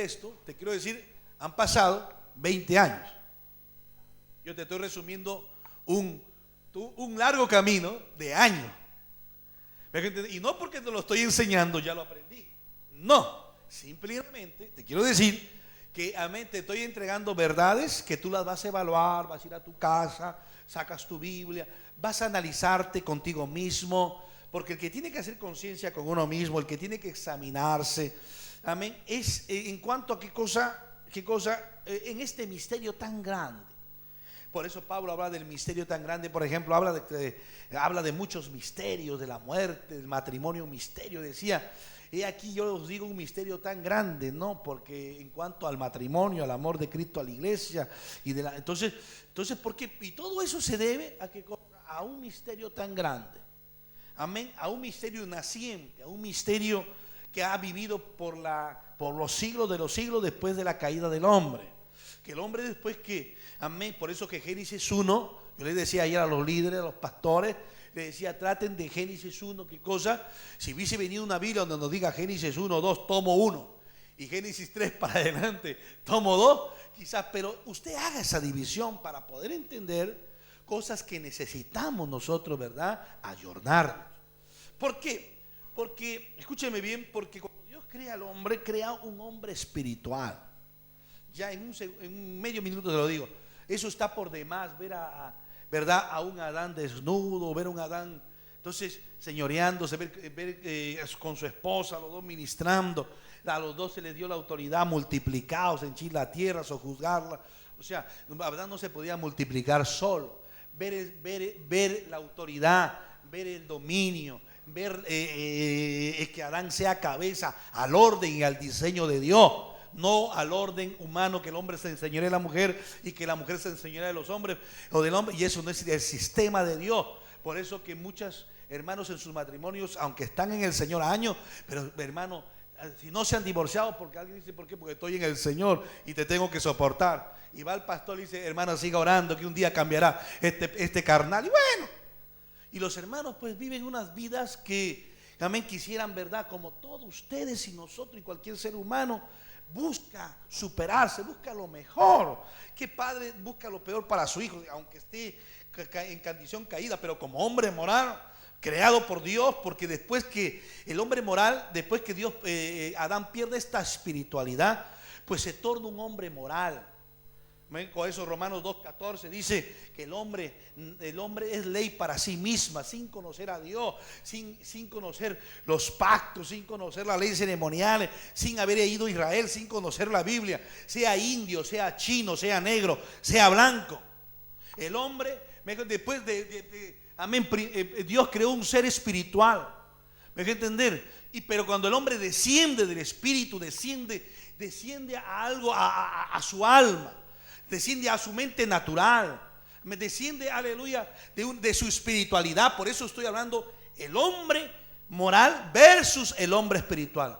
esto, te quiero decir, han pasado 20 años. Yo te estoy resumiendo un largo camino de años. Y no porque te lo estoy enseñando, ya lo aprendí. No, simplemente te quiero decir que, amén, te estoy entregando verdades que tú las vas a evaluar, vas a ir a tu casa, sacas tu Biblia, vas a analizarte contigo mismo, porque el que tiene que hacer conciencia con uno mismo, el que tiene que examinarse, amén, es en cuanto a qué cosa en este misterio tan grande. Por eso Pablo habla del misterio tan grande. Por ejemplo, habla de muchos misterios, de la muerte, del matrimonio, un misterio. Decía, he aquí yo os digo un misterio tan grande, ¿no? Porque en cuanto al matrimonio, al amor de Cristo a la iglesia, entonces, ¿por qué? Y todo eso se debe a que a un misterio tan grande. Amén. A un misterio naciente, a un misterio que ha vivido por los siglos de los siglos después de la caída del hombre. Que el hombre después que, amén, por eso que Génesis 1, yo les decía ayer a los líderes, a los pastores, les decía, traten de Génesis 1, ¿qué cosa? Si hubiese venido una Biblia donde nos diga Génesis 1, 2, tomo 1, y Génesis 3 para adelante, tomo 2, quizás, pero usted haga esa división para poder entender cosas que necesitamos nosotros, ¿verdad? Ayornarnos. ¿Por qué? Porque, escúcheme bien, porque cuando Dios crea al hombre, crea un hombre espiritual. Ya en un medio minuto te lo digo. Eso está por demás, ¿verdad? A un Adán desnudo, ver a un Adán, entonces, señoreándose, ver con su esposa, los dos ministrando. A los dos se les dio la autoridad, multiplicados, henchir la tierra, sojuzgarla. O sea, Adán no se podía multiplicar solo. Ver la autoridad, ver el dominio, ver que Adán sea cabeza al orden y al diseño de Dios, no al orden humano, que el hombre se enseñore de la mujer y que la mujer se enseñore de los hombres o del hombre, y eso no es el sistema de Dios. Por eso que muchos hermanos en sus matrimonios, aunque están en el Señor años, pero hermano, si no se han divorciado, porque alguien dice, ¿por qué? Porque estoy en el Señor y te tengo que soportar. Y va el pastor y dice, hermano, siga orando que un día cambiará este carnal. Y bueno, y los hermanos pues viven unas vidas que también quisieran, ¿verdad? Como todos ustedes y nosotros y cualquier ser humano, busca superarse, busca lo mejor. ¿Qué padre busca lo peor para su hijo? Aunque esté en condición caída, pero como hombre moral, creado por Dios, porque después que el hombre moral, después que Dios, Adán pierde esta espiritualidad, pues se torna un hombre moral. Con eso Romanos 2:14 dice que el hombre es ley para sí misma, sin conocer a Dios, sin conocer los pactos, sin conocer las leyes ceremoniales, sin haber ido a Israel, sin conocer la Biblia, sea indio, sea chino, sea negro, sea blanco. El hombre, después amén, Dios creó un ser espiritual, me deja entender. Pero cuando el hombre desciende del espíritu, desciende a algo, a su alma, desciende a su mente natural, me desciende, aleluya, de su espiritualidad. Por eso estoy hablando el hombre moral versus el hombre espiritual,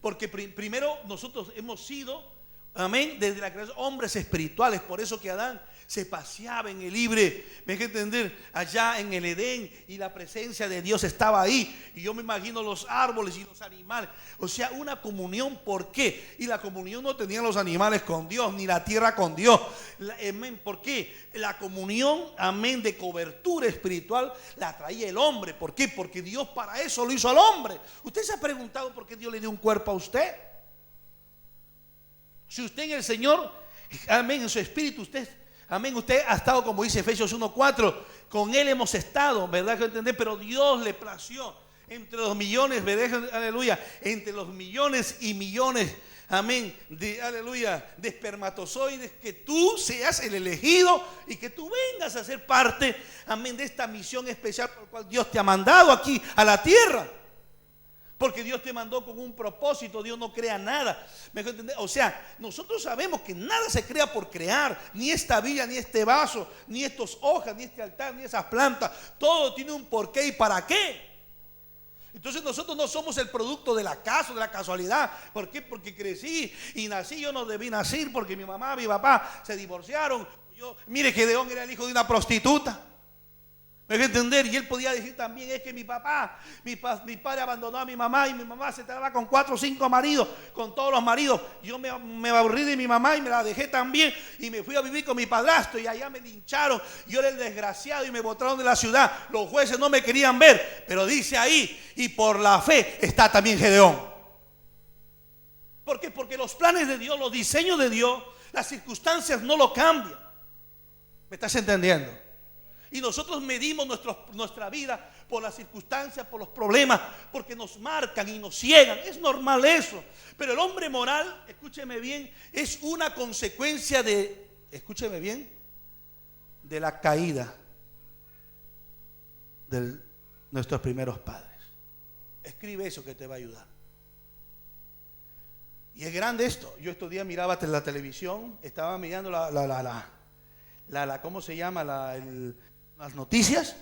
porque primero nosotros hemos sido, amén, desde la creación, hombres espirituales. Por eso que Adán se paseaba en el libre, me deja entender, allá en el Edén, y la presencia de Dios estaba ahí, y yo me imagino los árboles y los animales, o sea, una comunión. ¿Por qué? Y la comunión no tenían los animales con Dios, ni la tierra con Dios. Amén. ¿Por qué? La comunión, amén, de cobertura espiritual la traía el hombre. ¿Por qué? Porque Dios para eso lo hizo al hombre. ¿Usted se ha preguntado por qué Dios le dio un cuerpo a usted? Si usted en el Señor, amén, en su espíritu, amén, usted ha estado, como dice Efesios 1:4, con Él hemos estado, ¿verdad? Pero Dios le plació entre los millones, ¿verdad? Aleluya, entre los millones y millones, amén, aleluya, de espermatozoides, que tú seas el elegido y que tú vengas a ser parte, amén, de esta misión especial por la cual Dios te ha mandado aquí a la tierra. Porque Dios te mandó con un propósito. Dios no crea nada. O sea, nosotros sabemos que nada se crea por crear. Ni esta villa, ni este vaso, ni estas hojas, ni este altar, ni esas plantas. Todo tiene un porqué y para qué. Entonces nosotros no somos el producto del acaso, de la casualidad. ¿Por qué? Porque crecí y nací. Yo no debí nacer porque mi mamá, mi papá se divorciaron. Mire, Gedeón era el hijo de una prostituta. ¿Me deja entender? Y él podía decir también, es que mi padre abandonó a mi mamá y mi mamá se traba con 4 o 5 maridos, con todos los maridos. Yo me aburrí de mi mamá y me la dejé también y me fui a vivir con mi padrastro y allá me lincharon. Yo era el desgraciado y me botaron de la ciudad. Los jueces no me querían ver, pero dice ahí, y por la fe está también Gedeón. ¿Por qué? Porque los planes de Dios, los diseños de Dios, las circunstancias no lo cambian. ¿Me estás entendiendo? Y nosotros medimos nuestra vida por las circunstancias, por los problemas, porque nos marcan y nos ciegan. Es normal eso. Pero el hombre moral, escúcheme bien, es una consecuencia escúcheme bien, de la caída de nuestros primeros padres. Escribe eso que te va a ayudar. Y es grande esto. Yo estos días miraba la televisión, estaba mirando ¿cómo se llama? Las noticias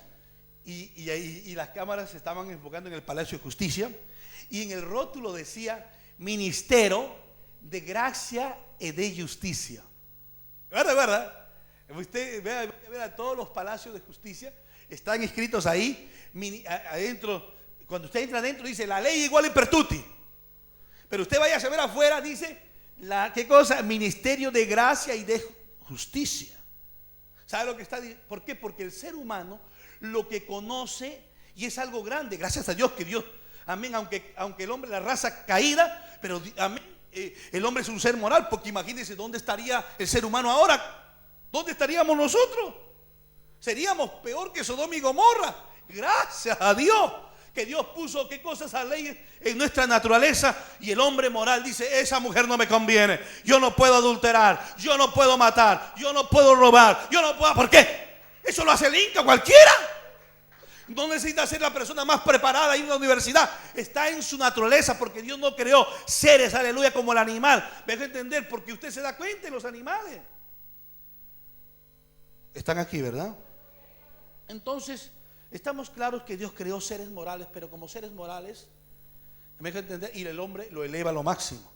y las cámaras se estaban enfocando en el Palacio de Justicia y en el rótulo decía Ministerio de Gracia y de Justicia. ¿Verdad? Usted ve a todos los palacios de justicia, están escritos ahí, adentro, cuando usted entra adentro dice la ley igual y per tutti. Pero usted vaya a ver afuera, dice, ¿qué cosa? Ministerio de Gracia y de Justicia. ¿Sabe lo que está diciendo? ¿Por qué? Porque el ser humano lo que conoce, y es algo grande, gracias a Dios que Dios, amén, aunque el hombre, la raza caída, pero amén, el hombre es un ser moral, porque imagínense dónde estaría el ser humano ahora, dónde estaríamos nosotros, seríamos peor que Sodoma y Gomorra. Gracias a Dios que Dios puso qué cosas a ley en nuestra naturaleza, y el hombre moral dice, esa mujer no me conviene, yo no puedo adulterar, yo no puedo matar, yo no puedo robar, yo no puedo. ¿Por qué? Eso lo hace el Inca, cualquiera. No necesita ser la persona más preparada en la universidad, está en su naturaleza, porque Dios no creó seres, aleluya, como el animal. Deja entender, porque usted se da cuenta en los animales. Están aquí, ¿verdad? Entonces estamos claros que Dios creó seres morales, pero como seres morales, me deja entender, y el hombre lo eleva a lo máximo,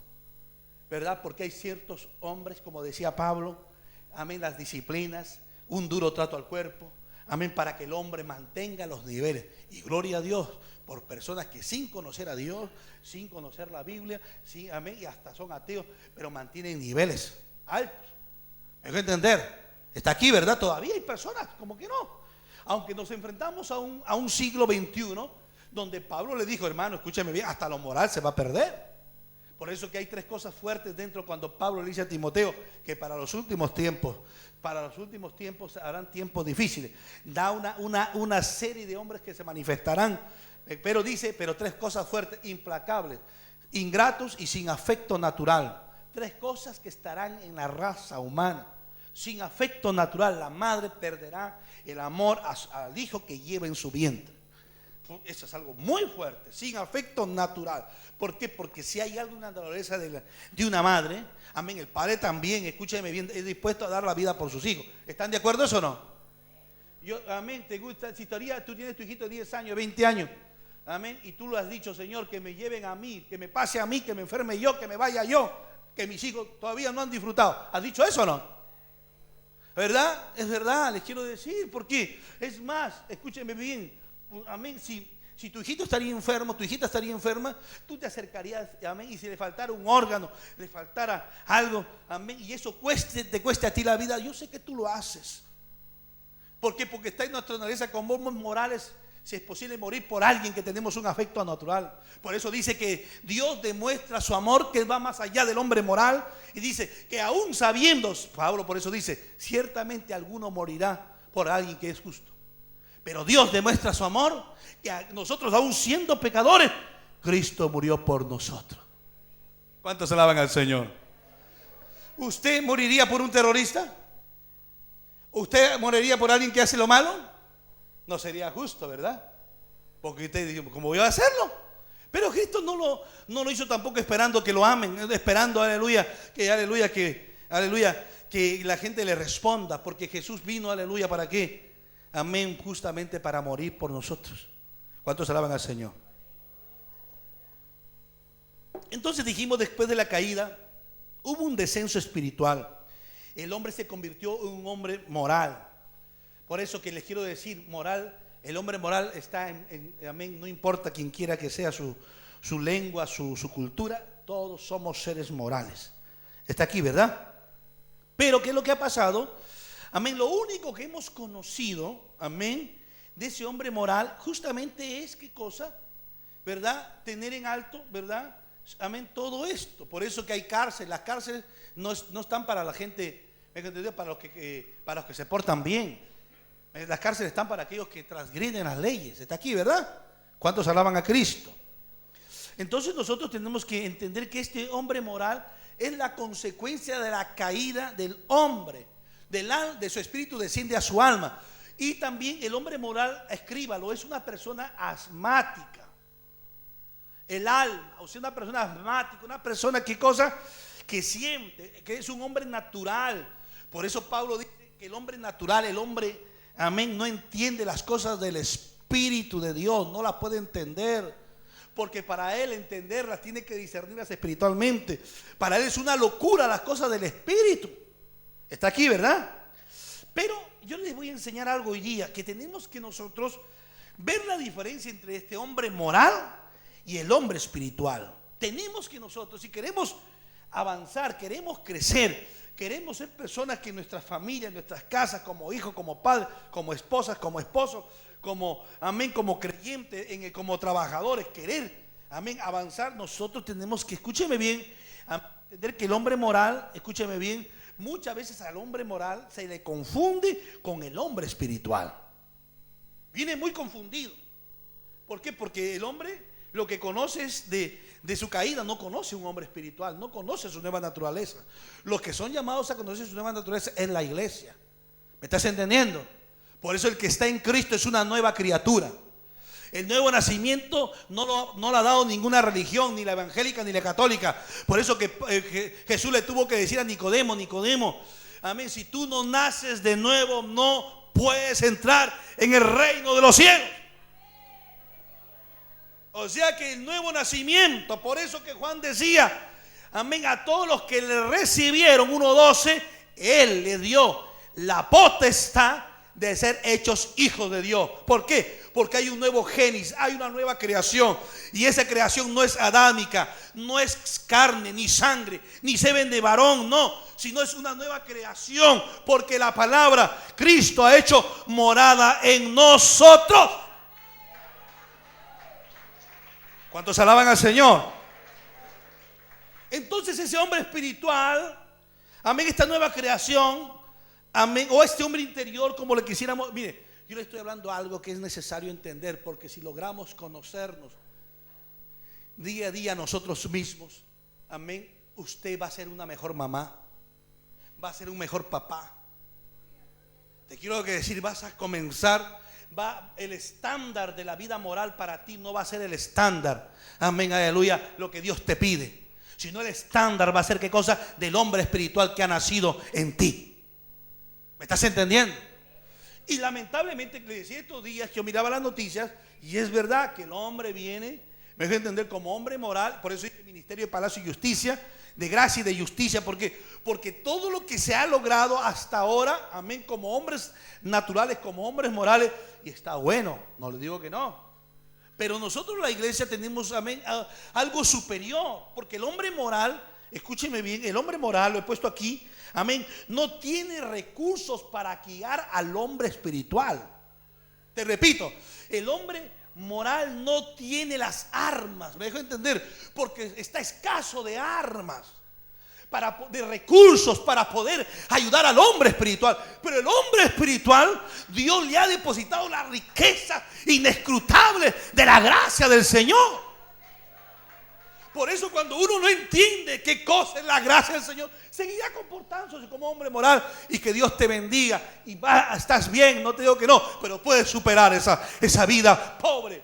¿verdad? Porque hay ciertos hombres, como decía Pablo, amén, las disciplinas, un duro trato al cuerpo, amén, para que el hombre mantenga los niveles. Y gloria a Dios por personas que sin conocer a Dios, sin conocer la Biblia, sí, amén, y hasta son ateos, pero mantienen niveles altos. Me deja entender. Está aquí, ¿verdad? Todavía hay personas como que no. Aunque nos enfrentamos a un siglo XXI donde Pablo le dijo, hermano, escúchame bien, hasta lo moral se va a perder. Por eso que hay 3 cosas fuertes dentro cuando Pablo le dice a Timoteo que para los últimos tiempos harán tiempos difíciles. Da una serie de hombres que se manifestarán, pero dice, pero 3 cosas fuertes, implacables, ingratos y sin afecto natural. 3 cosas que estarán en la raza humana. Sin afecto natural, la madre perderá el amor al hijo que lleva en su vientre. Eso es algo muy fuerte. Sin afecto natural. ¿Por qué? Porque si hay algo en la naturaleza de una madre, amén, el padre también, escúcheme bien, es dispuesto a dar la vida por sus hijos. ¿Están de acuerdo eso o no? Amén, te gusta, si todavía tú tienes tu hijito de 10 años, 20 años, amén, y tú lo has dicho, Señor, que me lleven a mí, que me pase a mí, que me enferme yo, que me vaya yo, que mis hijos todavía no han disfrutado. ¿Has dicho eso o no? ¿Verdad? Es verdad, les quiero decir, porque es más, escúchenme bien, amén, si tu hijito estaría enfermo, tu hijita estaría enferma, tú te acercarías, amén, y si le faltara un órgano, le faltara algo, amén, y eso te cueste a ti la vida, yo sé que tú lo haces. ¿Por qué? Porque está en nuestra naturaleza como hombres morales, si es posible morir por alguien que tenemos un afecto natural. Por eso dice que Dios demuestra su amor que va más allá del hombre moral, y dice que aún sabiendo, Pablo por eso dice, ciertamente alguno morirá por alguien que es justo. Pero Dios demuestra su amor que a nosotros, aún siendo pecadores, Cristo murió por nosotros. ¿Cuántos alaban al Señor? ¿Usted moriría por un terrorista? ¿Usted moriría por alguien que hace lo malo? No sería justo, ¿verdad? Porque usted dice, ¿cómo voy a hacerlo? Pero Cristo no lo hizo tampoco esperando que lo amen, esperando, aleluya, que la gente le responda, porque Jesús vino, aleluya, ¿para qué? Amén, justamente para morir por nosotros. ¿Cuántos alaban al Señor? Entonces dijimos, después de la caída, hubo un descenso espiritual. El hombre se convirtió en un hombre moral. Por eso que les quiero decir, moral, el hombre moral está amén, no importa quién quiera que sea su lengua, su cultura, todos somos seres morales. Está aquí, ¿verdad? Pero ¿qué es lo que ha pasado? Amén, lo único que hemos conocido, amén, de ese hombre moral, justamente es, ¿qué cosa? ¿Verdad? Tener en alto, ¿verdad? Amén, todo esto. Por eso que hay cárceles. Las cárceles no están para la gente, para los que se portan bien. Las cárceles están para aquellos que transgreden las leyes. Está aquí, ¿verdad? ¿Cuántos alaban a Cristo? Entonces nosotros tenemos que entender que este hombre moral es la consecuencia de la caída del hombre. De su espíritu desciende a su alma. Y también el hombre moral, escríbalo, es una persona asmática. El alma, o sea, una persona asmática, una persona que siente, que es un hombre natural. Por eso Pablo dice que el hombre natural, el hombre, amén, no entiende las cosas del Espíritu de Dios, no las puede entender, porque para él entenderlas tiene que discernirlas espiritualmente. Para él es una locura las cosas del Espíritu. Está aquí, ¿verdad? Pero yo les voy a enseñar algo hoy día, que tenemos que nosotros ver la diferencia entre este hombre moral y el hombre espiritual. Tenemos que nosotros, si queremos avanzar, queremos crecer, queremos ser personas que en nuestras familias, en nuestras casas, como hijos, como padres, como esposas, como esposos, como amén, como creyentes, como trabajadores, querer, amén, avanzar, nosotros tenemos que, escúcheme bien, entender que el hombre moral, escúcheme bien, muchas veces al hombre moral se le confunde con el hombre espiritual. Viene muy confundido. ¿Por qué? Porque el hombre lo que conoce es de su caída, no conoce un hombre espiritual, no conoce su nueva naturaleza. Los que son llamados a conocer su nueva naturaleza es la iglesia. ¿Me estás entendiendo? Por eso el que está en Cristo es una nueva criatura. El nuevo nacimiento no lo ha dado ninguna religión, ni la evangélica ni la católica. Por eso que Jesús le tuvo que decir a Nicodemo, amén, si tú no naces de nuevo, no puedes entrar en el reino de los cielos. O sea que el nuevo nacimiento, por eso que Juan decía, amén, a todos los que le recibieron, 1:12, Él le dio la potestad de ser hechos hijos de Dios. ¿Por qué? Porque hay un nuevo génesis, hay una nueva creación. Y esa creación no es adámica, no es carne, ni sangre, ni semen de varón, no, sino es una nueva creación. Porque la palabra, Cristo ha hecho morada en nosotros. ¿Cuántos alaban al Señor? Entonces ese hombre espiritual, amén, esta nueva creación, amén, o este hombre interior, como le quisiéramos. Mire, yo le estoy hablando algo que es necesario entender, porque si logramos conocernos día a día nosotros mismos, amén, usted va a ser una mejor mamá, va a ser un mejor papá. Te quiero decir, vas a comenzar, el estándar de la vida moral para ti no va a ser el estándar, amén, aleluya, lo que Dios te pide, sino el estándar va a ser qué cosa, del hombre espiritual que ha nacido en ti. ¿Me estás entendiendo? Y lamentablemente, le decía estos días que yo miraba las noticias, y es verdad que el hombre viene, me dejo entender, como hombre moral. Por eso dice el Ministerio de Palacio y Justicia, de gracia y de justicia. Porque todo lo que se ha logrado hasta ahora, amén, como hombres naturales, como hombres morales, y está bueno, no le digo que no. Pero nosotros la iglesia tenemos, amén, algo superior. Porque el hombre moral, escúcheme bien, el hombre moral, lo he puesto aquí, amén, no tiene recursos para guiar al hombre espiritual. Te repito, el hombre moral no tiene las armas, me dejo entender, porque está escaso de armas, de recursos para poder ayudar al hombre espiritual. Pero el hombre espiritual, Dios le ha depositado la riqueza inescrutable de la gracia del Señor. Por eso cuando uno no entiende qué cosa es la gracia del Señor, seguirá comportándose como hombre moral. Y que Dios te bendiga y estás bien, no te digo que no, pero puedes superar esa vida pobre.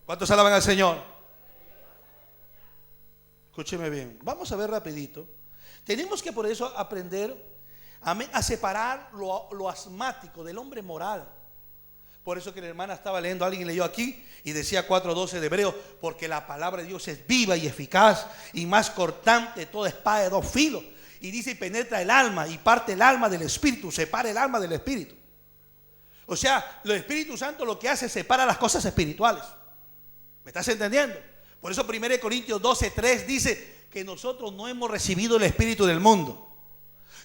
¿Cuántos alaban al Señor? Escúcheme bien, vamos a ver rapidito. Tenemos que por eso aprender, amén, a separar lo asmático del hombre moral. Por eso que la hermana estaba leyendo, alguien leyó aquí y decía 4:12 de Hebreo, porque la palabra de Dios es viva y eficaz y más cortante de toda espada de dos filos, y dice y penetra el alma y parte el alma del espíritu, separa el alma del espíritu. O sea, el Espíritu Santo lo que hace es separa las cosas espirituales. ¿Me estás entendiendo? Por eso 1 Corintios 12:3 dice que nosotros no hemos recibido el espíritu del mundo,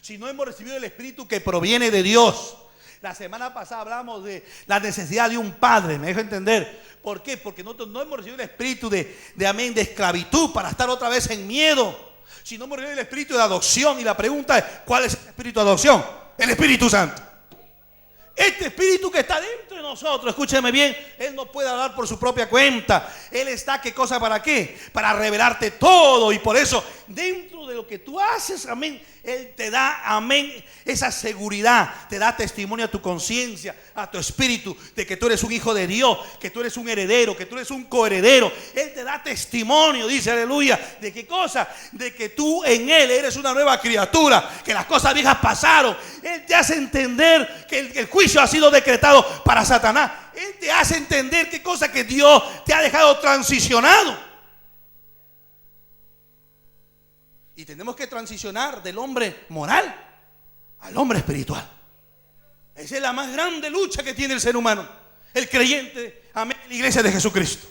sino hemos recibido el espíritu que proviene de Dios. La semana pasada hablamos de la necesidad de un padre, me dejo entender. ¿Por qué? Porque nosotros no hemos recibido el espíritu de esclavitud para estar otra vez en miedo, sino hemos recibido el espíritu de adopción. Y la pregunta es, ¿cuál es el espíritu de adopción? El Espíritu Santo. Este espíritu que está dentro de nosotros, escúcheme bien, Él no puede hablar por su propia cuenta. Él está, ¿qué cosa? ¿Para qué? Para revelarte todo. Y por eso, dentro de lo que tú haces, amén, Él te da, amén, esa seguridad. Te da testimonio a tu conciencia, a tu espíritu, de que tú eres un hijo de Dios, que tú eres un heredero, que tú eres un coheredero. Él te da testimonio, dice, aleluya, ¿de qué cosa? De que tú en Él eres una nueva criatura, que las cosas viejas pasaron. Él te hace entender que el juicio ha sido decretado para Satanás. Él te hace entender qué cosa, que Dios te ha dejado transicionado. Y tenemos que transicionar del hombre moral al hombre espiritual. Esa es la más grande lucha que tiene el ser humano, el creyente, amén, la iglesia de Jesucristo.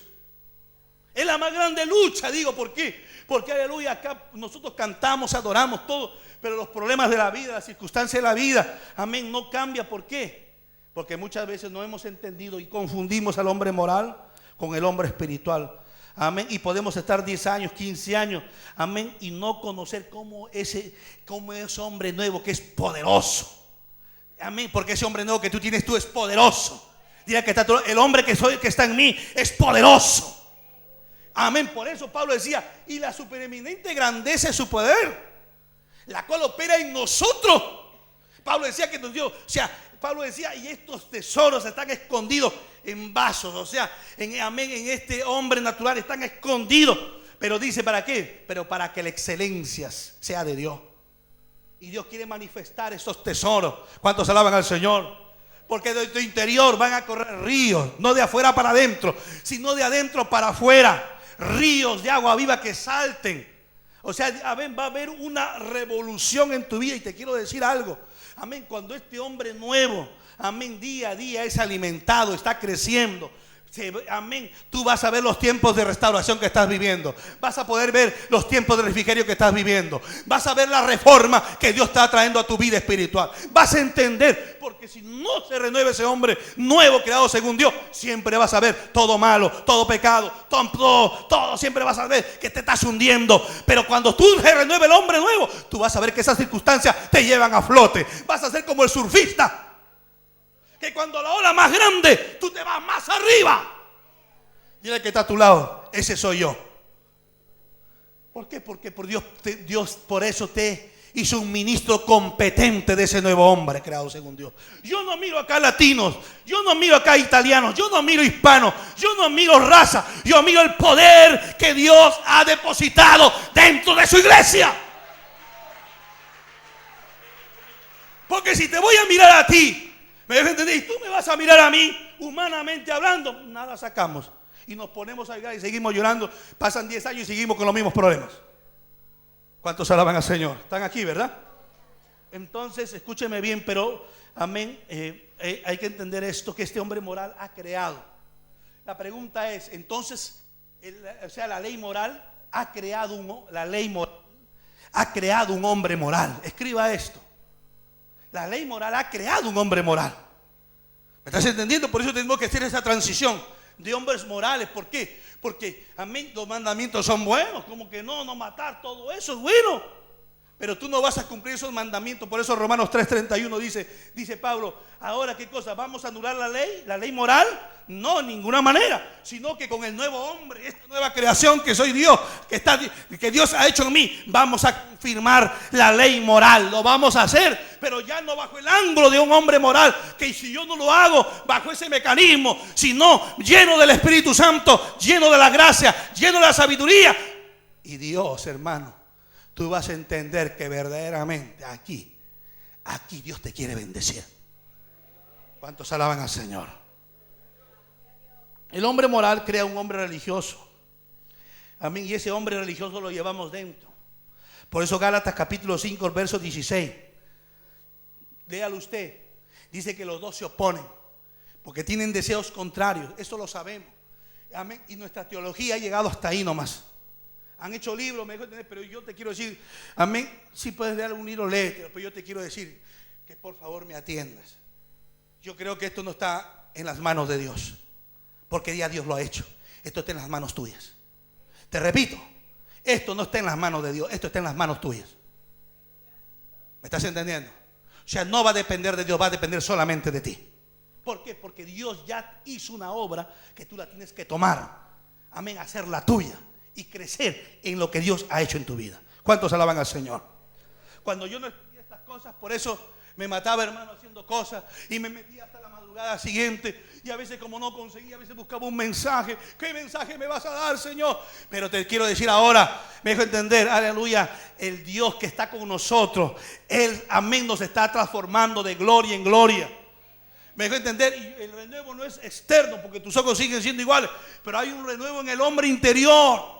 Es la más grande lucha, digo, ¿por qué? Porque, aleluya, acá nosotros cantamos, adoramos todo, pero los problemas de la vida, las circunstancias de la vida, amén, no cambia. ¿Por qué? Porque muchas veces no hemos entendido y confundimos al hombre moral con el hombre espiritual. Amén. Y podemos estar 10 años, 15 años, amén, y no conocer cómo ese hombre nuevo que es poderoso. Amén. Porque ese hombre nuevo que tú tienes, tú es poderoso. Diga que está, el hombre que está en mí es poderoso. Amén. Por eso Pablo decía, y la supereminente grandeza es su poder, la cual opera en nosotros. Pablo decía que nos dio, o sea, Pablo decía, y estos tesoros están escondidos en vasos, o sea, amén, en este hombre natural están escondidos. Pero dice, ¿para qué? Pero para que la excelencia sea de Dios. Y Dios quiere manifestar esos tesoros. ¿Cuántos alaban al Señor? Porque de tu interior van a correr ríos, no de afuera para adentro, sino de adentro para afuera. Ríos de agua viva que salten. O sea, amén, va a haber una revolución en tu vida. Y te quiero decir algo, amén, cuando este hombre nuevo, amén, día a día es alimentado, está creciendo, amén, tú vas a ver los tiempos de restauración que estás viviendo, vas a poder ver los tiempos de refrigerio que estás viviendo, vas a ver la reforma que Dios está trayendo a tu vida espiritual, vas a entender, porque si no se renueva ese hombre nuevo creado según Dios, siempre vas a ver todo malo, todo pecado, todo siempre vas a ver que te estás hundiendo. Pero cuando tú se renueve el hombre nuevo, tú vas a ver que esas circunstancias te llevan a flote. Vas a ser como el surfista, que cuando la ola más grande, tú te vas más arriba. Dile que está a tu lado, ese soy yo. ¿Por qué? Porque por Dios por eso te hizo un ministro competente de ese nuevo hombre creado según Dios. Yo no miro acá latinos, yo no miro acá italianos, yo no miro hispanos, yo no miro raza, yo miro el poder que Dios ha depositado dentro de su iglesia. Porque si te voy a mirar a ti, ¿me dejas entender? Y tú me vas a mirar a mí, humanamente hablando, nada sacamos. Y nos ponemos a llorar y seguimos llorando. Pasan 10 años y seguimos con los mismos problemas. ¿Cuántos alaban al Señor? Están aquí, ¿verdad? Entonces, escúcheme bien, pero, amén, hay que entender esto, que este hombre moral ha creado. La pregunta es, entonces, la ley moral ha creado ha creado un hombre moral. Escriba esto. La ley moral ha creado un hombre moral. ¿Me estás entendiendo? Por eso tenemos que hacer esa transición de hombres morales. ¿Por qué? Porque, amén, los mandamientos son buenos. Como que no matar, todo eso es bueno. Pero tú no vas a cumplir esos mandamientos. Por eso Romanos 3:31 dice Pablo, ahora ¿qué cosa? ¿Vamos a anular la ley moral? No, en ninguna manera. Sino que con el nuevo hombre, esta nueva creación que soy Dios, que Dios ha hecho en mí, vamos a confirmar la ley moral. Lo vamos a hacer, pero ya no bajo el ángulo de un hombre moral, que si yo no lo hago bajo ese mecanismo, sino lleno del Espíritu Santo, lleno de la gracia, lleno de la sabiduría. Y Dios, hermano, tú vas a entender que verdaderamente aquí Dios te quiere bendecir. ¿Cuántos alaban al Señor? El hombre moral crea un hombre religioso. Amén. Y ese hombre religioso lo llevamos dentro. Por eso Gálatas capítulo 5, verso 16. Léalo usted. Dice que los dos se oponen porque tienen deseos contrarios. Eso lo sabemos. Amén. Y nuestra teología ha llegado hasta ahí nomás. Han hecho libros, me dejo entender, pero yo te quiero decir, amén. Si puedes leer un libro, léetelo, pero yo te quiero decir que por favor me atiendas. Yo creo que esto no está en las manos de Dios, porque ya Dios lo ha hecho. Esto está en las manos tuyas. Te repito, esto no está en las manos de Dios, esto está en las manos tuyas. ¿Me estás entendiendo? O sea, no va a depender de Dios, va a depender solamente de ti. ¿Por qué? Porque Dios ya hizo una obra que tú la tienes que tomar. Amén, hacerla tuya y crecer en lo que Dios ha hecho en tu vida. ¿Cuántos alaban al Señor? Cuando yo no entendía estas cosas, por eso me mataba, hermano, haciendo cosas y me metía hasta la madrugada siguiente. Y a veces, como no conseguía, a veces buscaba un mensaje. ¿Qué mensaje me vas a dar, Señor? Pero te quiero decir ahora, me dejo entender, aleluya, el Dios que está con nosotros, Él, amén, nos está transformando de gloria en gloria. Me dejo entender, y el renuevo no es externo, porque tus ojos siguen siendo iguales, pero hay un renuevo en el hombre interior.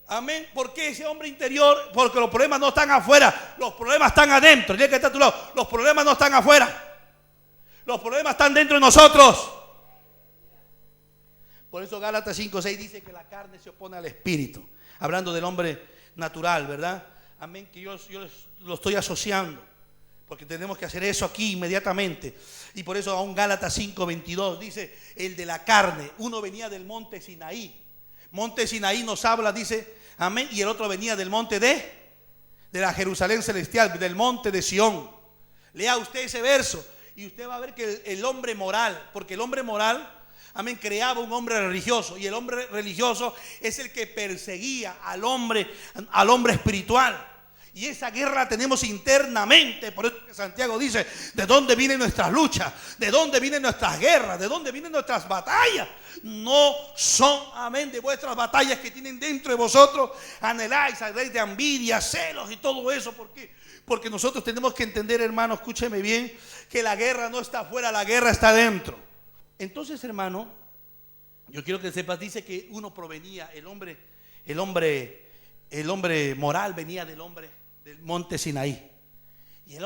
Amén. ¿Por qué ese hombre interior? Porque los problemas no están afuera, los problemas están adentro. Dile que está a tu lado, los problemas no están afuera, los problemas están dentro de nosotros. Por eso Gálatas 5:6 dice que la carne se opone al espíritu. Hablando del hombre natural, ¿verdad? Amén, que yo lo estoy asociando, porque tenemos que hacer eso aquí inmediatamente. Y por eso aún Gálatas 5:22 dice, el de la carne, uno venía del monte Sinaí. Monte Sinaí nos habla, dice, amén, y el otro venía del monte de la Jerusalén celestial, del monte de Sión. Lea usted ese verso y usted va a ver que el hombre moral, porque el hombre moral, amén, creaba un hombre religioso, y el hombre religioso es el que perseguía al hombre espiritual. Y esa guerra la tenemos internamente. Por eso que Santiago dice, ¿de dónde vienen nuestras luchas? ¿De dónde vienen nuestras guerras? ¿De dónde vienen nuestras batallas? No son, amén, de vuestras batallas que tienen dentro de vosotros. Anheláis a raíz de envidia, celos y todo eso. ¿Por qué? Porque nosotros tenemos que entender, hermano, escúcheme bien, que la guerra no está afuera, la guerra está dentro. Entonces, hermano, yo quiero que sepas, dice que uno provenía, el hombre moral venía del monte Sinaí. Y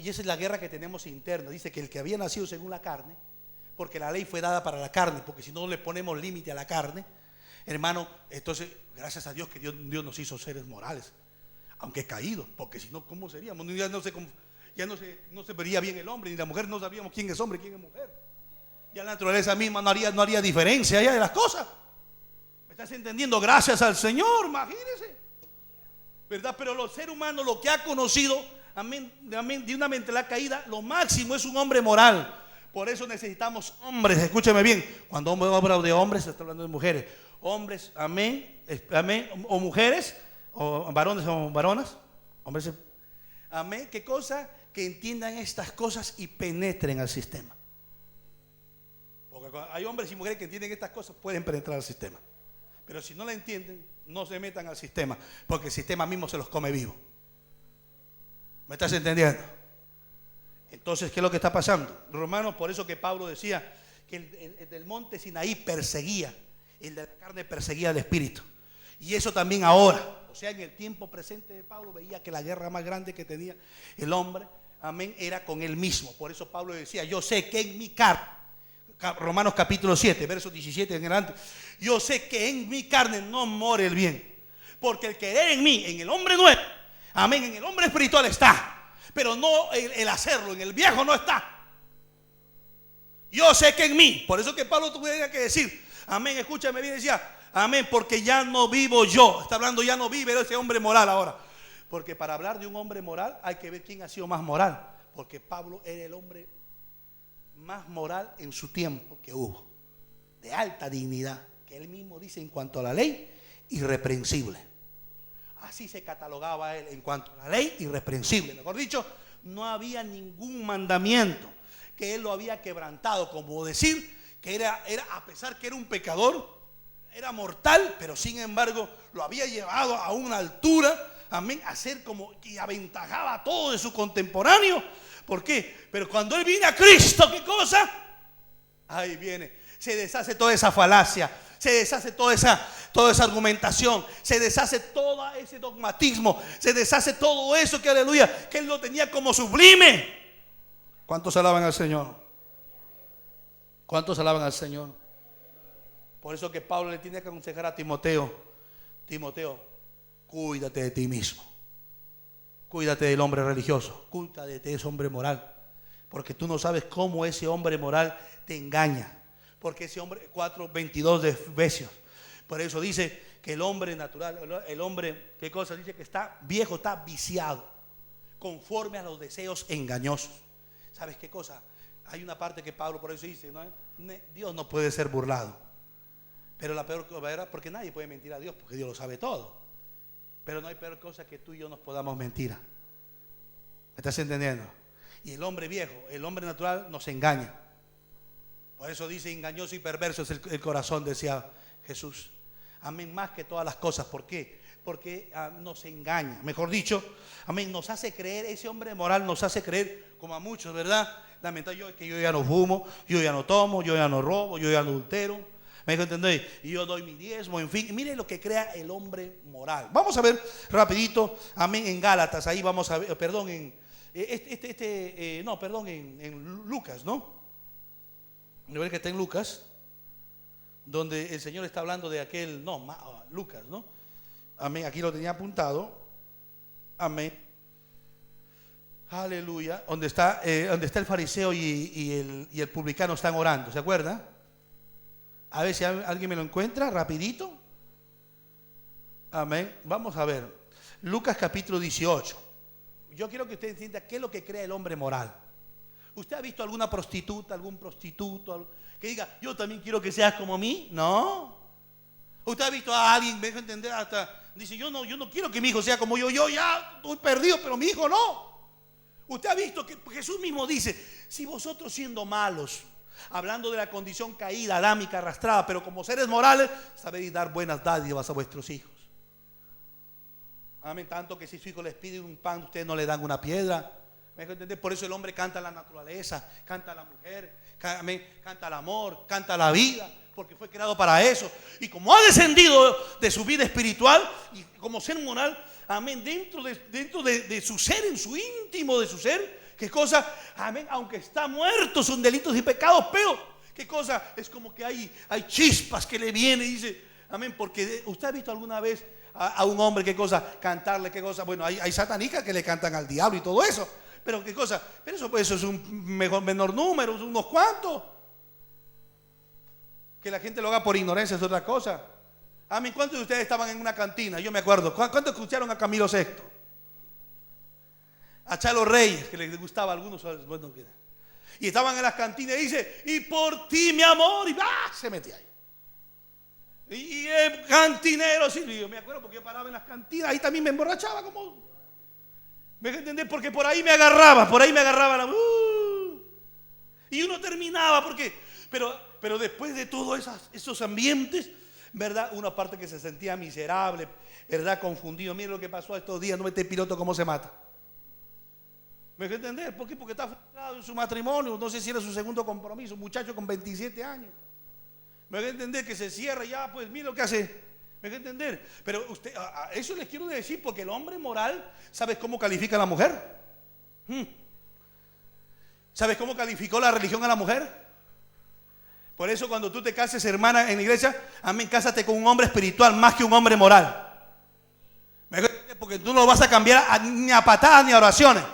esa es la guerra que tenemos interna. Dice que el que había nacido según la carne, porque la ley fue dada para la carne, porque si no le ponemos límite a la carne, hermano, entonces gracias a Dios que Dios nos hizo seres morales, aunque caídos, porque si no, ¿cómo seríamos? Ya no se vería bien el hombre, ni la mujer no sabíamos quién es hombre y quién es mujer. Ya la naturaleza misma no haría diferencia ya de las cosas. ¿Me estás entendiendo? Gracias al Señor, imagínese, ¿verdad? Pero el ser humano, lo que ha conocido, amén, de una mentalidad caída, lo máximo es un hombre moral. Por eso necesitamos hombres, escúcheme bien. Cuando hablo de hombres, se está hablando de mujeres. Hombres, amén, o mujeres, o varones o varonas, hombres, amén. ¿Qué cosa? Que entiendan estas cosas y penetren al sistema. Porque hay hombres y mujeres que entienden estas cosas, pueden penetrar al sistema. Pero si no la entienden, no se metan al sistema, porque el sistema mismo se los come vivo. ¿Me estás entendiendo? Entonces, ¿qué es lo que está pasando? Romanos, por eso que Pablo decía que el del monte Sinaí perseguía, el de la carne perseguía al espíritu. Y eso también ahora, o sea, en el tiempo presente de Pablo, veía que la guerra más grande que tenía el hombre, amén, era con él mismo. Por eso Pablo decía, yo sé que en mi carne, Romanos capítulo 7, versos 17 en adelante, yo sé que en mi carne no mora el bien, porque el querer en mí, en el hombre nuevo, amén, en el hombre espiritual está, pero no el hacerlo, en el viejo no está. Yo sé que en mí, por eso que Pablo tuviera que decir, amén, escúchame bien, decía, amén, porque ya no vivo yo, está hablando ya no vive ese hombre moral ahora, porque para hablar de un hombre moral hay que ver quién ha sido más moral, porque Pablo era el hombre más moral en su tiempo que hubo, de alta dignidad, que él mismo dice en cuanto a la ley, irreprensible. Así se catalogaba él en cuanto a la ley, irreprensible. Mejor dicho, no había ningún mandamiento que él lo había quebrantado, como decir que era a pesar que era un pecador, era mortal, pero sin embargo lo había llevado a una altura, amén, a ser como que aventajaba a todo de su contemporáneo. ¿Por qué? Pero cuando él viene a Cristo, ¿qué cosa? Ahí viene, se deshace toda esa falacia, se deshace toda esa, toda esa argumentación, se deshace todo ese dogmatismo, se deshace todo eso que, aleluya, que él lo tenía como sublime. ¿Cuántos alaban al Señor? ¿Cuántos alaban al Señor? Por eso que Pablo le tiene que aconsejar a Timoteo: Timoteo, cuídate de ti mismo, cuídate del hombre religioso, cuídate de ese hombre moral, porque tú no sabes cómo ese hombre moral te engaña. Porque ese hombre, 4:22 de Efesios, por eso dice que el hombre natural, el hombre, ¿qué cosa? Dice que está viejo, está viciado, conforme a los deseos engañosos. ¿Sabes qué cosa? Hay una parte que Pablo por eso dice, ¿no? Dios no puede ser burlado. Pero la peor cosa era, porque nadie puede mentir a Dios, porque Dios lo sabe todo. Pero no hay peor cosa que tú y yo nos podamos mentir. ¿Me estás entendiendo? Y el hombre viejo, el hombre natural nos engaña. Por eso dice: engañoso y perverso es el corazón, decía Jesús. Amén, más que todas las cosas. ¿Por qué? Porque nos engaña. Mejor dicho, amén, nos hace creer, ese hombre moral nos hace creer, como a muchos, ¿verdad? Lamentablemente, que yo ya no fumo, yo ya no tomo, yo ya no robo, yo ya no adultero. ¿Me dejo entender? Y yo doy mi diezmo, en fin. Mire lo que crea el hombre moral. Vamos a ver rapidito, amén, en Gálatas. Ahí vamos a ver, perdón, en en Lucas, ¿no? Yo veo que está en Lucas, donde el Señor está hablando de aquel, Lucas, ¿no? Amén, aquí lo tenía apuntado. Amén. Aleluya. Donde está el fariseo y el publicano están orando, ¿se acuerda? A ver si alguien me lo encuentra rapidito. Amén. Vamos a ver. Lucas capítulo 18. Yo quiero que usted entienda qué es lo que cree el hombre moral. ¿Usted ha visto alguna prostituta, algún prostituto que diga: yo también quiero que seas como mí? No. ¿Usted ha visto a alguien, me deja entender, hasta dice: yo no quiero que mi hijo sea como yo ya estoy perdido, pero mi hijo no? ¿Usted ha visto que Jesús mismo dice: si vosotros siendo malos, hablando de la condición caída, adámica, arrastrada, pero como seres morales, sabéis dar buenas dádivas a vuestros hijos? Amén. Tanto que si su hijo les pide un pan, ustedes no le dan una piedra. ¿Me dejo entender? Por eso el hombre canta la naturaleza, canta a la mujer, canta el amor, canta la vida, porque fue creado para eso. Y como ha descendido de su vida espiritual y como ser moral, amén, dentro de su ser, en su íntimo de su ser, ¿qué cosa? Amén, aunque está muerto, son delitos y pecados, pero ¿qué cosa? Es como que hay chispas que le vienen y dice, amén, porque usted ha visto alguna vez a un hombre, ¿qué cosa? Cantarle, ¿qué cosa? Bueno, hay satanicas que le cantan al diablo y todo eso. Pero qué cosa, pero eso es un menor número, unos cuantos. Que la gente lo haga por ignorancia es otra cosa. Amén. ¿Cuántos de ustedes estaban en una cantina? Yo me acuerdo. ¿Cuántos escucharon a Camilo VI? A Chalo Reyes, que les gustaba a algunos. Bueno, y estaban en las cantinas y dice: y por ti, mi amor, y se metía ahí. Y el cantinero, sí, yo me acuerdo porque yo paraba en las cantinas, ahí también me emborrachaba como. ¿Me entendés? Porque por ahí me agarraba y uno terminaba, porque pero después de todos esos ambientes, ¿verdad? Una parte que se sentía miserable, ¿verdad? Confundido. Mire lo que pasó estos días, no este piloto cómo se mata. ¿Me entendés? ¿Por qué? Porque está frustrado en su matrimonio, no sé si era su segundo compromiso, un muchacho con 27 años. ¿Me entendés? Que se cierra ya, pues mire lo que hace. ¿Me deja entender? Pero usted, eso les quiero decir, porque el hombre moral, ¿sabes cómo califica a la mujer? ¿Sabes cómo calificó la religión a la mujer? Por eso cuando tú te cases, hermana, en la iglesia, amén, cásate con un hombre espiritual más que un hombre moral. ¿Me deja entender? Porque tú no lo vas a cambiar ni a patadas ni a oraciones.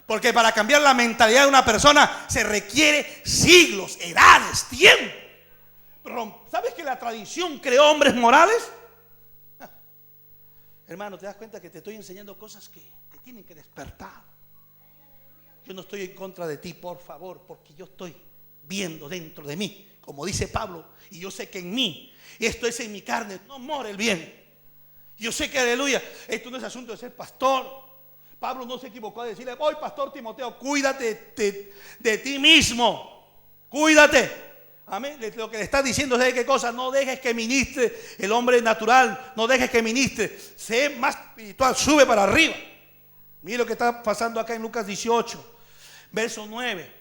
Porque para cambiar la mentalidad de una persona se requiere siglos, edades, tiempo. ¿Sabes que la tradición creó hombres morales? Hermano, ¿te das cuenta que te estoy enseñando cosas que te tienen que despertar? Yo no estoy en contra de ti, por favor, porque yo estoy viendo dentro de mí, como dice Pablo, y yo sé que en mí, y esto es en mi carne, no mora el bien. Yo sé que, aleluya, esto no es asunto de ser pastor. Pablo no se equivocó a decirle: hoy, pastor Timoteo, cuídate de ti mismo, cuídate. Amén. Lo que le está diciendo es: ¿qué cosa? No dejes que ministre el hombre natural, no dejes que ministre, sé más espiritual, sube para arriba. Mire lo que está pasando acá en Lucas 18, verso 9.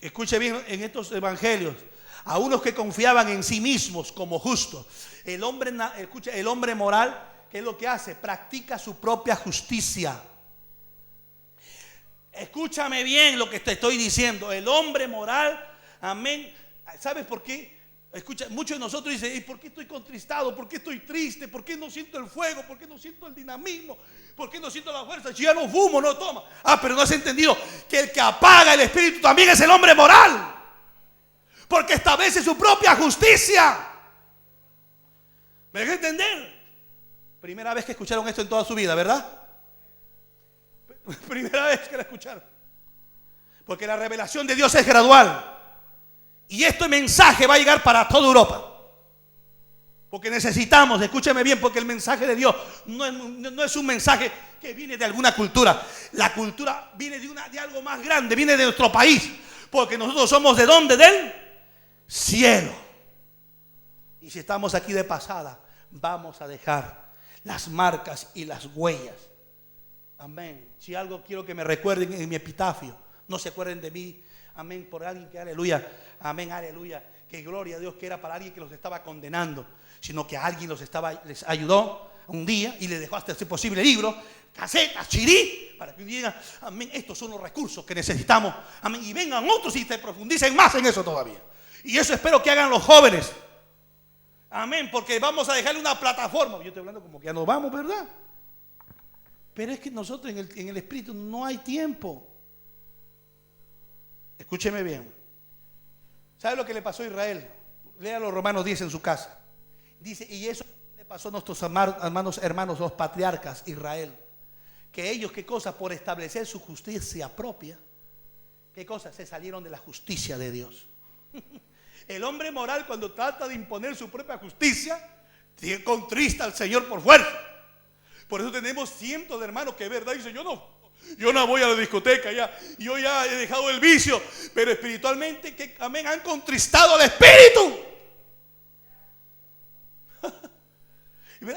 Escuche bien en estos evangelios. a unos que confiaban en sí mismos como justos. El hombre, escucha, el hombre moral, ¿qué es lo que hace? Practica su propia justicia. Escúchame bien lo que te estoy diciendo. El hombre moral, amén. ¿Sabes por qué? Escucha, muchos de nosotros dicen: ¿y por qué estoy contristado? ¿Por qué estoy triste? ¿Por qué no siento el fuego? ¿Por qué no siento el dinamismo? ¿Por qué no siento la fuerza? Si ya no fumo, no tomo. Pero no has entendido que el que apaga el espíritu también es el hombre moral, porque establece su propia justicia. ¿Me deja entender? Primera vez que escucharon esto en toda su vida, ¿verdad? Primera vez que la escucharon. Porque la revelación de Dios es gradual. Y este mensaje va a llegar para toda Europa. Porque necesitamos, escúcheme bien, porque el mensaje de Dios no es un mensaje que viene de alguna cultura. La cultura viene de algo más grande, viene de nuestro país. Porque nosotros somos ¿de dónde? Del cielo. Y si estamos aquí de pasada, vamos a dejar las marcas y las huellas. Amén. Si algo quiero que me recuerden en mi epitafio, no se acuerden de mí. Amén. Por alguien que, aleluya, amén, aleluya, que gloria a Dios, que era para alguien que los estaba condenando, sino que alguien les ayudó un día y les dejó hasta ese posible libro, casetas, chirí, para que digan: amén, estos son los recursos que necesitamos. Amén. Y vengan otros y te profundicen más en eso todavía. Y eso espero que hagan los jóvenes. Amén. Porque vamos a dejarle una plataforma. Yo estoy hablando como que ya nos vamos, ¿verdad? Pero es que nosotros en el espíritu no hay tiempo. Escúcheme bien. ¿Sabe lo que le pasó a Israel? Lea los Romanos 10 en su casa. Dice: y eso le pasó a nuestros hermanos, los patriarcas Israel. Que ellos, ¿qué cosa? Por establecer su justicia propia, ¿qué cosa? Se salieron de la justicia de Dios. El hombre moral, cuando trata de imponer su propia justicia, contrista al Señor por fuerza. Por eso tenemos cientos de hermanos que, verdad, dicen: yo no voy a la discoteca, yo ya he dejado el vicio. Pero espiritualmente, que, amén, han contristado al espíritu.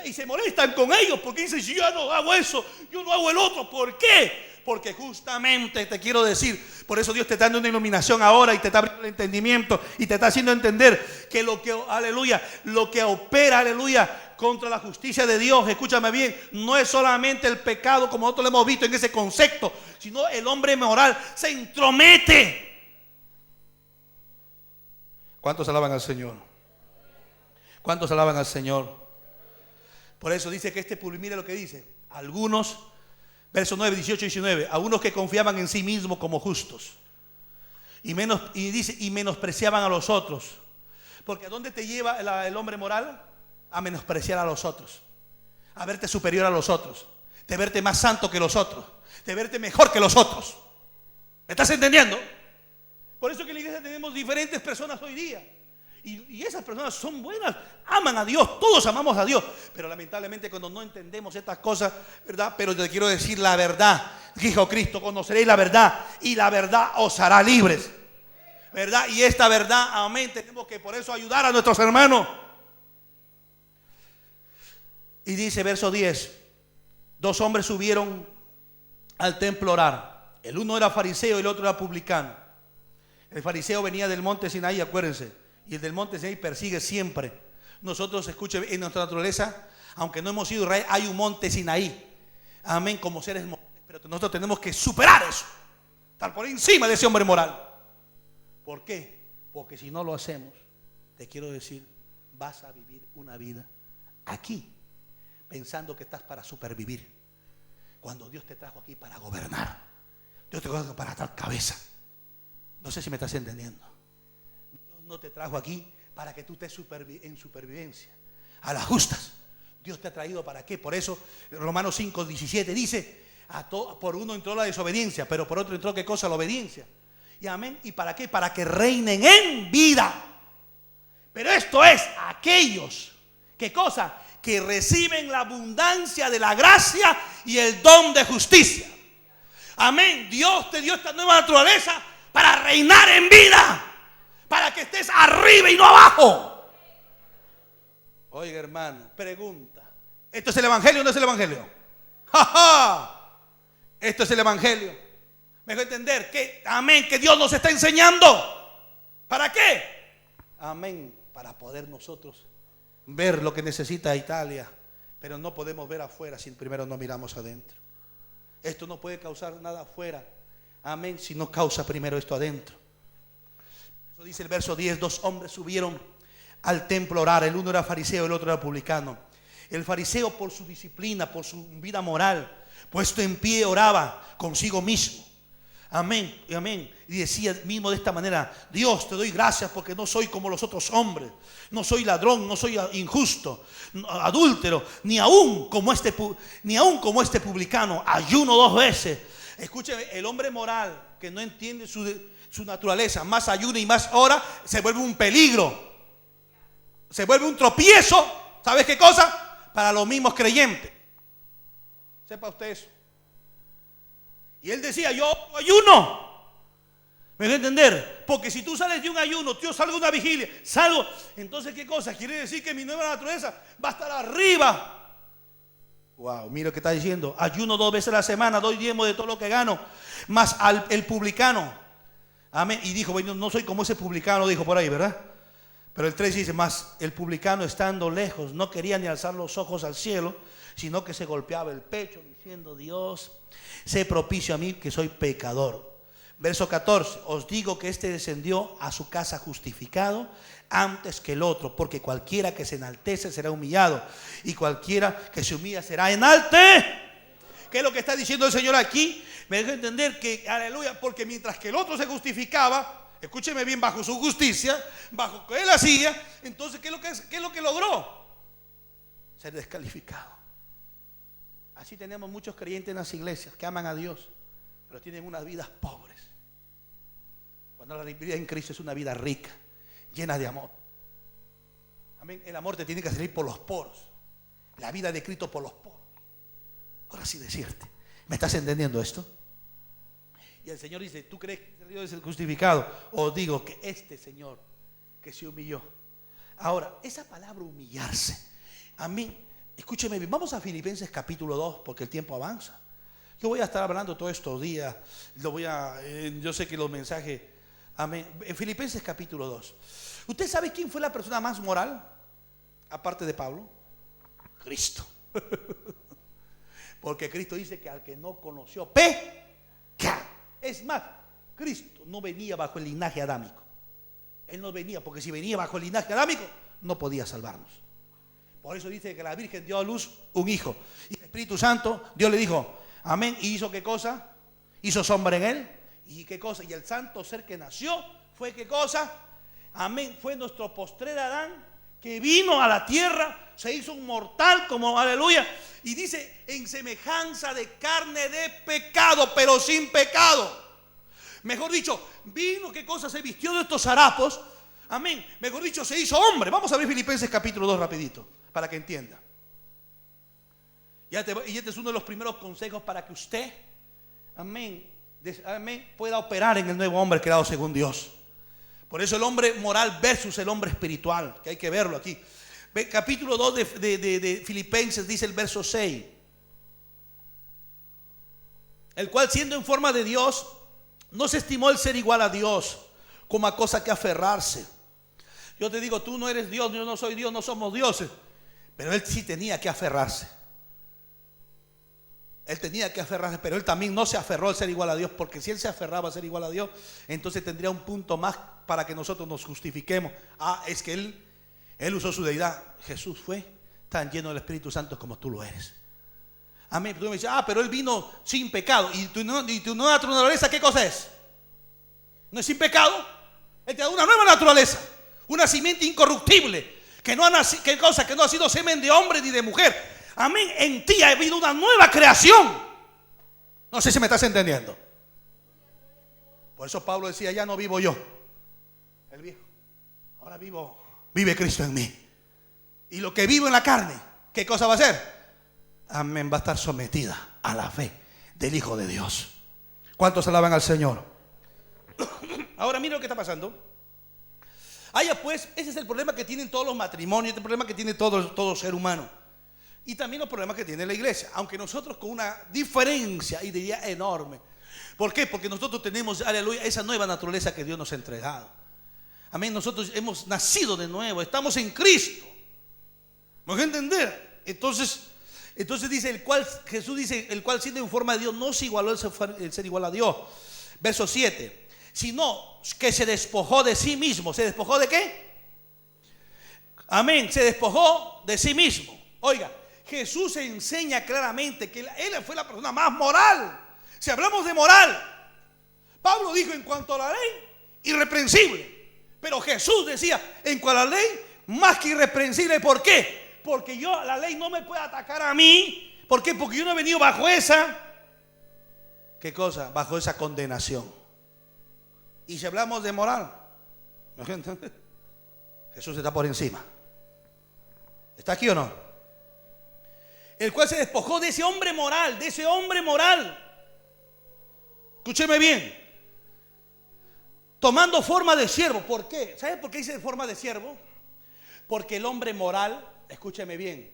Y se molestan con ellos porque dicen: si yo no hago eso, yo no hago el otro. ¿Por qué? Porque justamente te quiero decir, por eso Dios te está dando una iluminación ahora y te está abriendo el entendimiento y te está haciendo entender que lo que opera, aleluya, contra la justicia de Dios, escúchame bien, no es solamente el pecado como nosotros lo hemos visto en ese concepto, sino el hombre moral se entromete. ¿Cuántos alaban al Señor? ¿Cuántos alaban al Señor? Por eso dice que mire lo que dice: algunos, versos 9, 18 y 19, a unos que confiaban en sí mismos como justos y menospreciaban a los otros. Porque ¿a dónde te lleva el hombre moral? A menospreciar a los otros, a verte superior a los otros, de verte más santo que los otros, de verte mejor que los otros. ¿Me estás entendiendo? Por eso que en la iglesia tenemos diferentes personas hoy día. Y esas personas son buenas, aman a Dios, todos amamos a Dios. Pero lamentablemente cuando no entendemos estas cosas, ¿verdad? Pero te quiero decir la verdad. Dijo Cristo: conoceréis la verdad y la verdad os hará libres, ¿verdad? Y esta verdad, amén, tenemos que por eso ayudar a nuestros hermanos. Y dice verso 10: 2 hombres subieron al templo a orar. El uno era fariseo y el otro era publicano. El fariseo venía del monte Sinaí, acuérdense. Y el del monte Sinaí persigue siempre. Nosotros, escuchen, en nuestra naturaleza, aunque no hemos ido a Israel, hay un monte Sinaí. Amén, como seres morales. Pero nosotros tenemos que superar eso, estar por encima de ese hombre moral. ¿Por qué? Porque si no lo hacemos, te quiero decir, vas a vivir una vida aquí pensando que estás para supervivir, cuando Dios te trajo aquí para gobernar. Dios te trajo para estar cabeza. No sé si me estás entendiendo. No te trajo aquí para que tú estés en supervivencia a las justas. Dios te ha traído para qué. Por eso Romanos 5, 17 dice: por uno entró la desobediencia, pero por otro entró ¿qué cosa? La obediencia. Y amén. ¿Y para qué? Para que reinen en vida. Pero esto es aquellos, ¿qué cosa? Que reciben la abundancia de la gracia y el don de justicia. Amén. Dios te dio esta nueva naturaleza para reinar en vida, para que estés arriba y no abajo. Oiga, hermano, pregunta: ¿esto es el evangelio o no es el evangelio? ¡Ja, ja! Esto es el evangelio. Me dejo entender que, amén, que Dios nos está enseñando. ¿Para qué? amén, para poder nosotros ver lo que necesita Italia. Pero no podemos ver afuera si primero no miramos adentro. Esto no puede causar nada afuera, amén, si no causa primero esto adentro. Eso dice el verso 10: 2 hombres subieron al templo a orar. El uno era fariseo, el otro era publicano. El fariseo, por su disciplina, por su vida moral, puesto en pie, oraba consigo mismo. Amén, amén. Y decía mismo de esta manera: Dios, te doy gracias porque no soy como los otros hombres. No soy ladrón, no soy injusto, adúltero, ni aún como este publicano. Ayuno 2 veces. Escúcheme, el hombre moral que no entiende su naturaleza, más ayuna y más ora, se vuelve un peligro. Se vuelve un tropiezo. ¿Sabes qué cosa? Para los mismos creyentes. Sepa usted eso. Y él decía: yo ayuno. ¿Me voy a entender? Porque si tú sales de un ayuno, yo salgo de una vigilia, salgo. Entonces, ¿qué cosa? Quiere decir que mi nueva naturaleza va a estar arriba. Wow, mira lo que está diciendo. Ayuno 2 veces a la semana, doy diezmo de todo lo que gano. Más el publicano. Amén. Y dijo: bueno, no soy como ese publicano, dijo por ahí, ¿verdad? Pero el 3 dice: más el publicano, estando lejos, no quería ni alzar los ojos al cielo, sino que se golpeaba el pecho diciendo: Dios, sé propicio a mí que soy pecador. Verso 14: os digo que este descendió a su casa justificado antes que el otro, porque cualquiera que se enaltece será humillado, y cualquiera que se humilla será enaltecido. ¿Qué es lo que está diciendo el Señor aquí? Me deja entender que, aleluya, porque mientras que el otro se justificaba, escúcheme bien, bajo su justicia, bajo lo que él hacía, entonces ¿qué es lo que logró? Ser descalificado. Así tenemos muchos creyentes en las iglesias que aman a Dios, pero tienen unas vidas pobres. Cuando la vida en Cristo es una vida rica, llena de amor. Amén. El amor te tiene que salir por los poros. La vida de Cristo por los poros. Por así decirte. ¿Me estás entendiendo esto? Y el Señor dice: ¿tú crees que Dios es el justificado? Os digo que este Señor que se humilló. Ahora, esa palabra humillarse, amén. Escúcheme bien, vamos a Filipenses capítulo 2, porque el tiempo avanza. Yo voy a estar hablando todos estos días. Yo sé que los mensajes, amén. En Filipenses capítulo 2. ¿Usted sabe quién fue la persona más moral? Aparte de Pablo. Cristo. Porque Cristo dice que al que no conoció peca. Es más, Cristo no venía bajo el linaje adámico. Él no venía, porque si venía bajo el linaje adámico, no podía salvarnos. Por eso dice que la Virgen dio a luz un hijo. Y el Espíritu Santo, Dios le dijo: amén. ¿Y hizo qué cosa? Hizo sombra en él. ¿Y qué cosa? Y el santo ser que nació fue qué cosa? Amén. Fue nuestro postrer Adán, que vino a la tierra, se hizo un mortal como, aleluya. Y dice: en semejanza de carne de pecado, pero sin pecado. Mejor dicho, vino, qué cosa, se vistió de estos harapos. Amén. Mejor dicho, se hizo hombre. Vamos a ver Filipenses capítulo 2 rapidito, para que entienda. Y este es uno de los primeros consejos para que usted, amén, pueda operar en el nuevo hombre creado según Dios. Por eso el hombre moral versus el hombre espiritual, que hay que verlo aquí. Capítulo 2 de Filipenses dice el verso 6: el cual, siendo en forma de Dios, no se estimó el ser igual a Dios como a cosa que aferrarse. Yo te digo, tú no eres Dios, yo no soy Dios, no somos dioses. Pero él sí tenía que aferrarse. Él tenía que aferrarse, pero él también no se aferró al ser igual a Dios, porque si él se aferraba a ser igual a Dios, entonces tendría un punto más para que nosotros nos justifiquemos. Es que él usó su deidad. Jesús fue tan lleno del Espíritu Santo como tú lo eres. Amén. Tú me dices: pero él vino sin pecado. ¿Y tu nueva naturaleza qué cosa es? ¿No es sin pecado? Él te da una nueva naturaleza, una simiente incorruptible, que no ha sido semen de hombre ni de mujer. Amén. En ti ha habido una nueva creación. No sé si me estás entendiendo. Por eso Pablo decía: ya no vivo yo, el viejo, ahora vive Cristo en mí. Y lo que vivo en la carne, ¿qué cosa va a ser? Amén, va a estar sometida a la fe del Hijo de Dios. ¿Cuántos alaban al Señor? Ahora mira lo que está pasando. Pues, ese es el problema que tienen todos los matrimonios, este es el problema que tiene todo ser humano. Y también los problemas que tiene la iglesia, aunque nosotros con una diferencia, y diría enorme. ¿Por qué? Porque nosotros tenemos, aleluya, esa nueva naturaleza que Dios nos ha entregado. Amén. Nosotros hemos nacido de nuevo, estamos en Cristo. ¿Me voy a entender? Entonces dice, Jesús dice, el cual siendo en forma de Dios, no se igualó el ser igual a Dios. Verso 7. Sino que se despojó de sí mismo. ¿Se despojó de qué? Amén. Se despojó de sí mismo. Oiga, Jesús enseña claramente que Él fue la persona más moral. Si hablamos de moral, Pablo dijo en cuanto a la ley, irreprensible. Pero Jesús decía, en cuanto a la ley, más que irreprensible. ¿Por qué? Porque la ley no me puede atacar a mí. ¿Por qué? Porque yo no he venido bajo esa, ¿qué cosa? Bajo esa condenación. Y si hablamos de moral, Jesús está por encima. ¿Está aquí o no? El cual se despojó de ese hombre moral, de ese hombre moral. Escúcheme bien. Tomando forma de siervo. ¿Por qué? ¿Sabe por qué dice forma de siervo? Porque el hombre moral, escúcheme bien,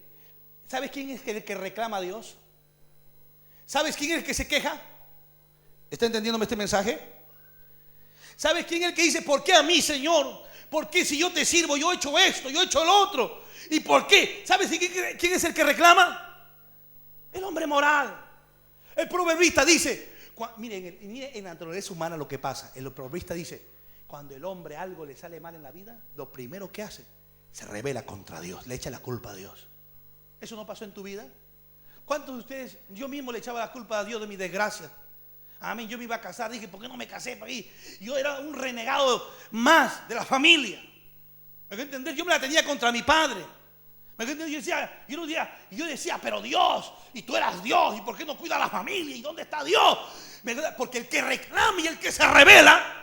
¿sabes quién es el que reclama a Dios? ¿Sabes quién es el que se queja? ¿Está entendiéndome este mensaje? ¿Sabes quién es el que dice, ¿por qué a mí, Señor? ¿Por qué si yo te sirvo, yo he hecho esto, yo he hecho lo otro? ¿Y por qué? ¿Sabes quién es el que reclama? El hombre moral. El proverbista dice, miren en la naturaleza humana lo que pasa. El proverbista dice, cuando el hombre algo le sale mal en la vida, lo primero que hace, se rebela contra Dios, le echa la culpa a Dios. ¿Eso no pasó en tu vida? ¿Cuántos de ustedes, yo mismo le echaba la culpa a Dios de mi desgracia? Amén, yo me iba a casar, dije, ¿por qué no me casé? Yo era un renegado más de la familia. ¿Me voy a entender? Yo me la tenía contra mi padre. ¿Me voy a entender? Yo decía, pero Dios, y tú eras Dios, ¿y por qué no cuida a la familia? ¿Y dónde está Dios? Porque el que reclama y el que se revela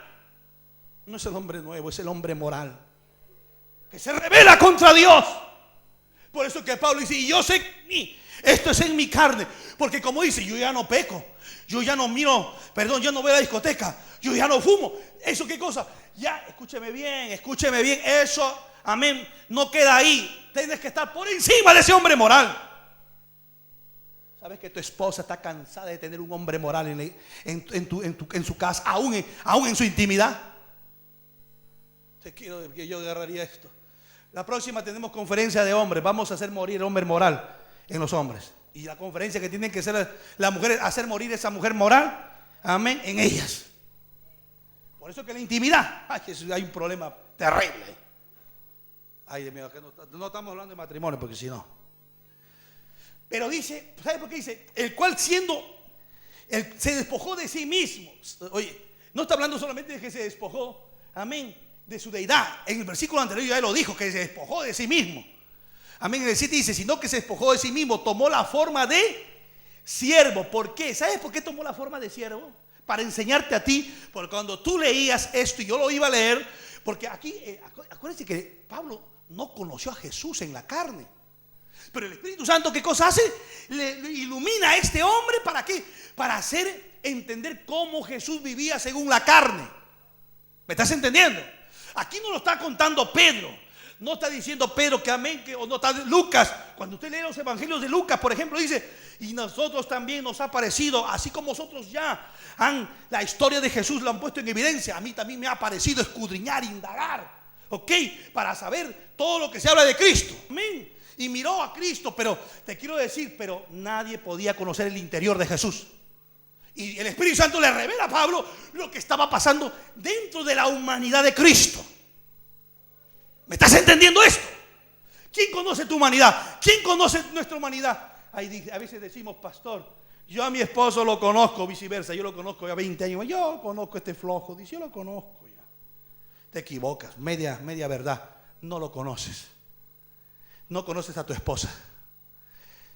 no es el hombre nuevo, es el hombre moral, que se revela contra Dios. Por eso que Pablo dice, y yo sé que esto es en mi carne, porque como dice, yo ya no peco, yo ya no miro, yo no voy a la discoteca, yo ya no fumo. ¿Eso qué cosa? Ya, escúcheme bien, eso, amén, no queda ahí. Tienes que estar por encima de ese hombre moral. ¿Sabes que tu esposa está cansada de tener un hombre moral en su casa, aún en su intimidad? Te quiero que yo agarraría esto. La próxima tenemos conferencia de hombres. Vamos a hacer morir el hombre moral en los hombres. Y la conferencia que tienen que hacer las mujeres, hacer morir esa mujer moral, amén, en ellas. Por eso que la intimidad, hay un problema terrible. Ay, Dios mío, que no estamos hablando de matrimonio, porque si no. Pero dice, ¿sabe por qué dice? El cual se despojó de sí mismo. Oye, no está hablando solamente de que se despojó, amén, de su deidad. En el versículo anterior ya lo dijo, que se despojó de sí mismo. Amén. En el 7 dice, sino que se despojó de sí mismo, tomó la forma de siervo. ¿Por qué? ¿Sabes por qué tomó la forma de siervo? Para enseñarte a ti, porque cuando tú leías esto y yo lo iba a leer, porque aquí, acuérdense que Pablo no conoció a Jesús en la carne. Pero el Espíritu Santo, ¿qué cosa hace? Le ilumina a este hombre, ¿para qué? Para hacer entender cómo Jesús vivía según la carne. ¿Me estás entendiendo? Aquí no lo está contando Pedro. No está diciendo Pedro que amén, o no está Lucas. Cuando usted lee los evangelios de Lucas, por ejemplo, dice, y nosotros también nos ha parecido, así como nosotros ya la historia de Jesús lo han puesto en evidencia, a mí también me ha parecido escudriñar, indagar, ¿ok? Para saber todo lo que se habla de Cristo. Amén. Y miró a Cristo, pero te quiero decir, pero nadie podía conocer el interior de Jesús. Y el Espíritu Santo le revela a Pablo lo que estaba pasando dentro de la humanidad de Cristo. ¿Me estás entendiendo esto? ¿Quién conoce tu humanidad? ¿Quién conoce nuestra humanidad? A veces decimos, pastor, yo a mi esposo lo conozco, viceversa, yo lo conozco ya 20 años, yo conozco este flojo, dice, yo lo conozco ya. Te equivocas, media verdad, no lo conoces. No conoces a tu esposa.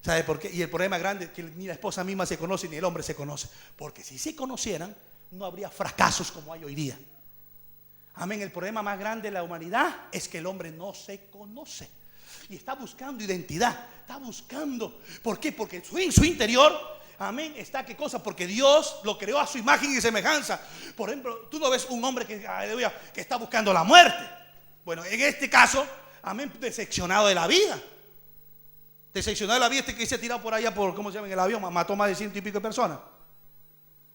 ¿Sabe por qué? Y el problema grande es que ni la esposa misma se conoce ni el hombre se conoce. Porque si se conocieran, no habría fracasos como hay hoy día. Amén. El problema más grande de la humanidad es que el hombre no se conoce y está buscando identidad, está buscando. ¿Por qué? Porque en su interior, amén, está ¿qué cosa? Porque Dios lo creó a su imagen y semejanza. Por ejemplo, tú no ves un hombre que está buscando la muerte. Bueno, en este caso, amén, decepcionado de la vida. Decepcionado de la vida, que se ha tirado por allá por, ¿cómo se llama? En el avión, mató más de 100 y pico de personas.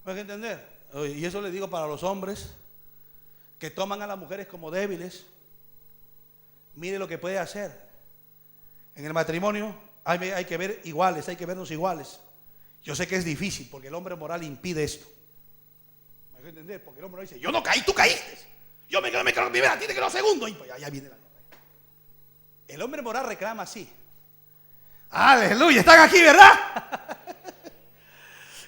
¿No hay que entender? Y eso le digo para los hombres. que toman a las mujeres como débiles. Mire lo que puede hacer. En el matrimonio hay que ver iguales, hay que vernos iguales. Yo sé que es difícil porque el hombre moral impide esto. ¿Me dejo entender? Porque el hombre dice, yo no caí, tú caíste. Yo me quedo primera, tiene que quedar segundo. Y pues allá viene la guerra. El hombre moral reclama así. Aleluya, están aquí, ¿verdad?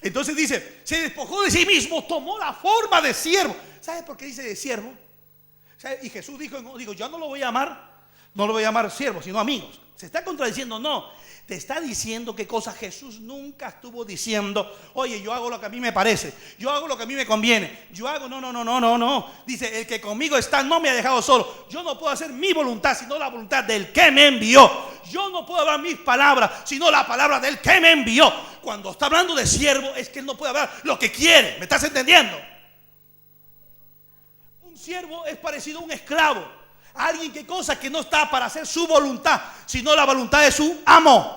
Entonces dice, se despojó de sí mismo, tomó la forma de siervo. ¿Sabes por qué dice de siervo? ¿Sabe? Y Jesús dijo, yo no lo voy a llamar siervo, sino amigos. Se está contradiciendo, no. Te está diciendo qué cosa. Jesús nunca estuvo diciendo, oye, yo hago lo que a mí me parece, yo hago lo que a mí me conviene, yo hago, no. Dice, el que conmigo está no me ha dejado solo. Yo no puedo hacer mi voluntad, sino la voluntad del que me envió. Yo no puedo hablar mis palabras, sino la palabra del que me envió. Cuando está hablando de siervo, es que él no puede hablar lo que quiere. ¿Me estás entendiendo? Un siervo es parecido a un esclavo. Alguien que cosa que no está para hacer su voluntad, sino la voluntad de su amo.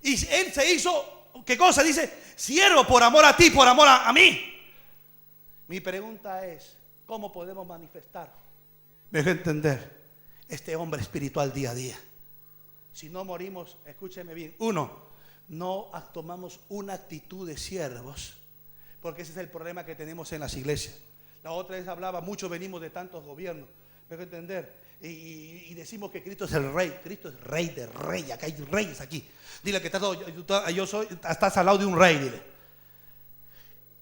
Y él se hizo, ¿qué cosa? Dice, siervo por amor a ti, por amor a mí. Mi pregunta es, ¿cómo podemos manifestar? Me dejo entender este hombre espiritual día a día. Si no morimos, escúcheme bien. Uno, no tomamos una actitud de siervos, porque ese es el problema que tenemos en las iglesias. La otra vez hablaba, muchos venimos de tantos gobiernos. Me dejo entender. Y decimos que Cristo es el rey. Cristo es rey de reyes. Acá hay reyes aquí. Dile que estás al lado de un rey, dile.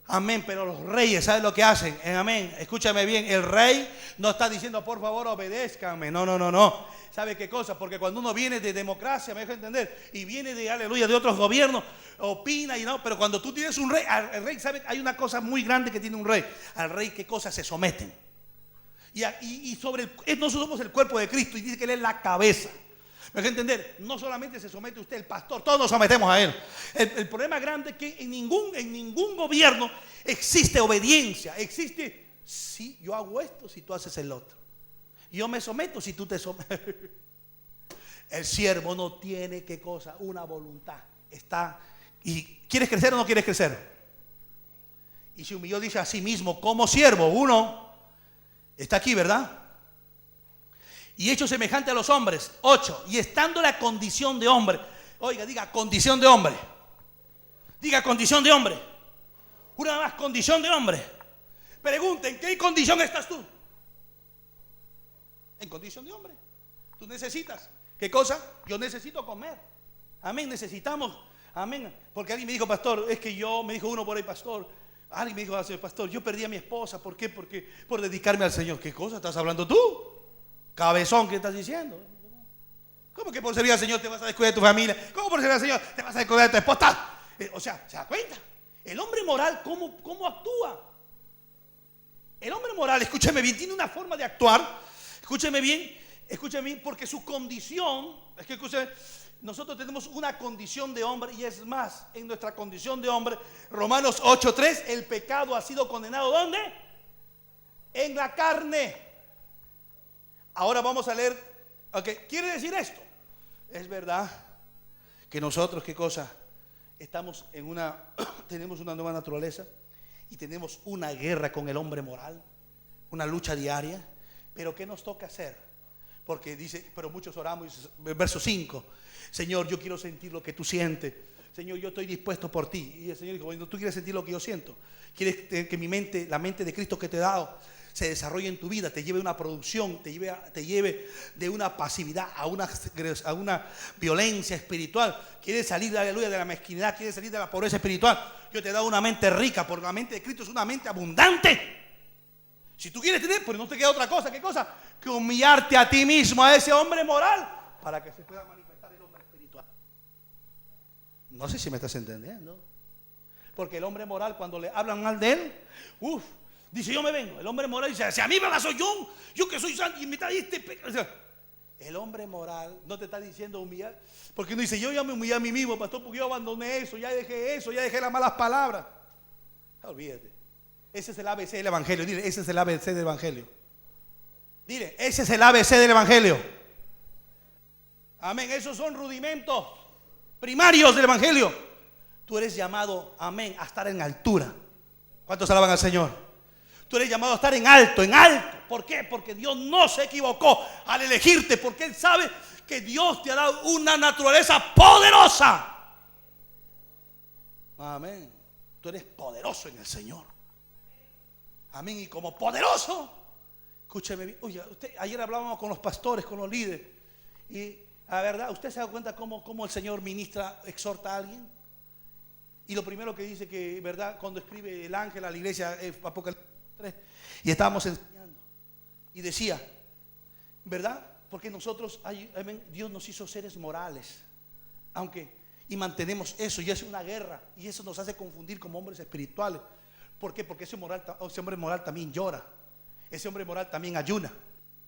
Amén, pero los reyes, ¿sabes lo que hacen? Amén, escúchame bien, el rey no está diciendo por favor obedézcanme, no. ¿Sabe qué cosa? Porque cuando uno viene de democracia, me dejo entender, y viene de aleluya de otros gobiernos, opina y no, pero cuando tú tienes un rey, al rey, ¿sabe? Hay una cosa muy grande que tiene un rey, al rey qué cosa se someten. Y sobre nosotros somos el cuerpo de Cristo y dice que Él es la cabeza. Me dejo entender, no solamente se somete usted, el pastor, todos nos sometemos a Él. El problema grande es que en ningún gobierno existe obediencia. Existe, si yo hago esto, si tú haces el otro. Yo me someto si tú te sometes. El siervo no tiene qué cosa, una voluntad. ¿Y quieres crecer o no quieres crecer? Y se humilló, dice a sí mismo, como siervo. Uno está aquí, ¿verdad? Y hecho semejante a los hombres. 8. Y estando en la condición de hombre. Oiga, diga condición de hombre. Diga condición de hombre. Una más, condición de hombre. Pregunten, ¿en qué condición estás tú? En condición de hombre. Tú necesitas. ¿Qué cosa? Yo necesito comer. Amén, necesitamos. Amén. Porque alguien me dijo, pastor, es que me dijo uno por ahí, pastor. Alguien me dijo, pastor, yo perdí a mi esposa. ¿Por qué? Porque por dedicarme al Señor. ¿Qué cosa estás hablando tú? Cabezón, ¿qué estás diciendo? ¿Cómo que por servir al Señor te vas a descuidar de tu familia? ¿Cómo por servir al Señor te vas a descuidar de tu esposa? O sea, ¿se da cuenta? El hombre moral, ¿cómo actúa? El hombre moral, escúcheme bien, tiene una forma de actuar. Escúcheme bien, porque su condición, es que escúcheme, nosotros tenemos una condición de hombre, y es más, en nuestra condición de hombre, Romanos 8:3, el pecado ha sido condenado, ¿dónde? En la carne. Ahora vamos a leer, ¿qué quiere decir esto? Es verdad que nosotros, ¿qué cosa? Estamos tenemos una nueva naturaleza y tenemos una guerra con el hombre moral, una lucha diaria, pero ¿qué nos toca hacer? Porque dice, pero muchos oramos, verso 5, Señor, yo quiero sentir lo que tú sientes, Señor, yo estoy dispuesto por ti. Y el Señor dijo, bueno, tú quieres sentir lo que yo siento, quieres que mi mente, la mente de Cristo que te he dado, se desarrolle en tu vida, te lleve a una producción, te lleve de una pasividad a una violencia espiritual. Quieres salir, aleluya, de la mezquindad, quieres salir de la pobreza espiritual. Yo te he dado una mente rica, porque la mente de Cristo es una mente abundante. Si tú quieres tener, pues no te queda otra cosa. ¿Qué cosa? Que humillarte a ti mismo, a ese hombre moral, para que se pueda manifestar el hombre espiritual. No sé si me estás entendiendo. Porque el hombre moral, cuando le hablan mal de él, dice, yo me vengo. El hombre moral dice, si a mí me la soy yo que soy santo y me está este pecado. El hombre moral no te está diciendo humillar, porque no dice, yo ya me humillé a mí mismo, pastor, porque yo abandoné eso, ya dejé las malas palabras. Olvídate. Ese es el ABC del Evangelio. Dile, ese es el ABC del Evangelio. Dile, ese es el ABC del Evangelio. Amén. Esos son rudimentos primarios del Evangelio. Tú eres llamado, amén, a estar en altura. ¿Cuántos alaban al Señor? Tú eres llamado a estar en alto, en alto. ¿Por qué? Porque Dios no se equivocó al elegirte, porque Él sabe que Dios te ha dado una naturaleza poderosa. Amén. Tú eres poderoso en el Señor. Amén. Y como poderoso, escúcheme bien. Oye, ayer hablábamos con los pastores, con los líderes. Y la verdad, ¿usted se da cuenta cómo el Señor ministra, exhorta a alguien? Y lo primero que dice que, ¿verdad? Cuando escribe el ángel a la iglesia, Apocalipsis 3, y estábamos enseñando. Y decía, ¿verdad? Porque nosotros, amén, Dios nos hizo seres morales. Y mantenemos eso, y es una guerra. Y eso nos hace confundir como hombres espirituales. ¿Por qué? Porque ese hombre moral también llora. Ese hombre moral también ayuna.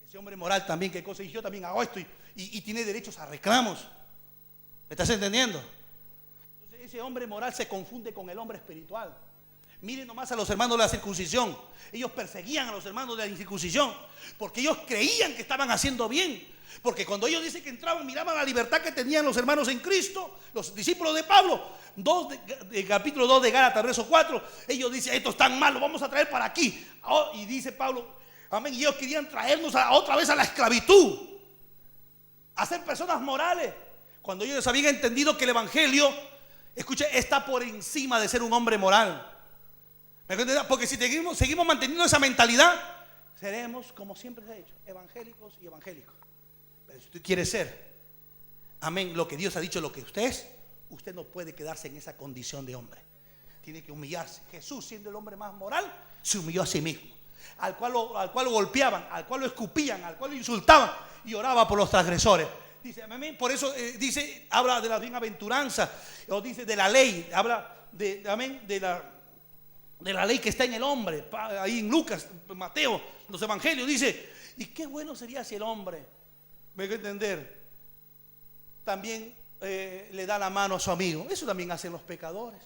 Ese hombre moral también, ¿qué cosa? Y yo también hago esto. Y tiene derechos a reclamos. ¿Me estás entendiendo? Entonces ese hombre moral se confunde con el hombre espiritual. Miren nomás a los hermanos de la circuncisión. Ellos perseguían a los hermanos de la incircuncisión porque ellos creían que estaban haciendo bien. Porque cuando ellos dicen que entraban, miraban la libertad que tenían los hermanos en Cristo, los discípulos de Pablo, capítulo 2 de Gálatas, verso 4. Ellos dicen, esto es tan malo, vamos a traer para aquí. Y dice Pablo, amén, y ellos querían traernos otra vez a la esclavitud, a ser personas morales, cuando ellos habían entendido que el evangelio, escuche, está por encima de ser un hombre moral. Porque si seguimos manteniendo esa mentalidad, seremos, como siempre se ha dicho, evangélicos y evangélicos. Pero si usted quiere ser, amén, lo que Dios ha dicho, lo que usted es, usted no puede quedarse en esa condición de hombre. Tiene que humillarse. Jesús, siendo el hombre más moral, se humilló a sí mismo. Al cual lo golpeaban, al cual lo escupían, al cual lo insultaban, y oraba por los transgresores. Dice, amén, por eso dice, habla de la bienaventuranza, o dice de la ley, habla de, amén, de la ley que está en el hombre. Ahí en Lucas, Mateo, los evangelios, dice, y qué bueno sería si el hombre, me voy a entender, también le da la mano a su amigo. Eso también hacen los pecadores.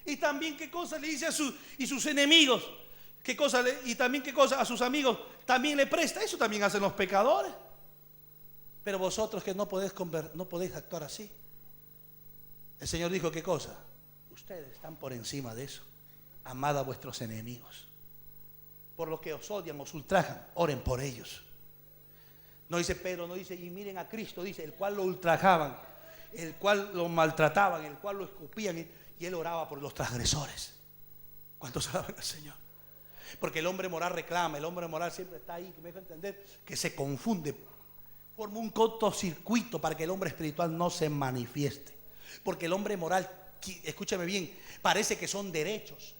Y también qué cosa le dice a sus enemigos, qué cosa y también qué cosa a sus amigos también le presta. Eso también hacen los pecadores. Pero vosotros que no podéis actuar así. El Señor dijo, ¿qué cosa? Ustedes están por encima de eso. Amad a vuestros enemigos. Por los que os odian, os ultrajan, oren por ellos. No dice Pedro, no dice, y miren a Cristo, dice, el cual lo ultrajaban, el cual lo maltrataban, el cual lo escupían, y él oraba por los transgresores. ¿Cuántos alaban al Señor? Porque el hombre moral reclama, el hombre moral siempre está ahí, que me deja entender, que se confunde, forma un cortocircuito para que el hombre espiritual no se manifieste. Porque el hombre moral, escúchame bien, parece que son derechos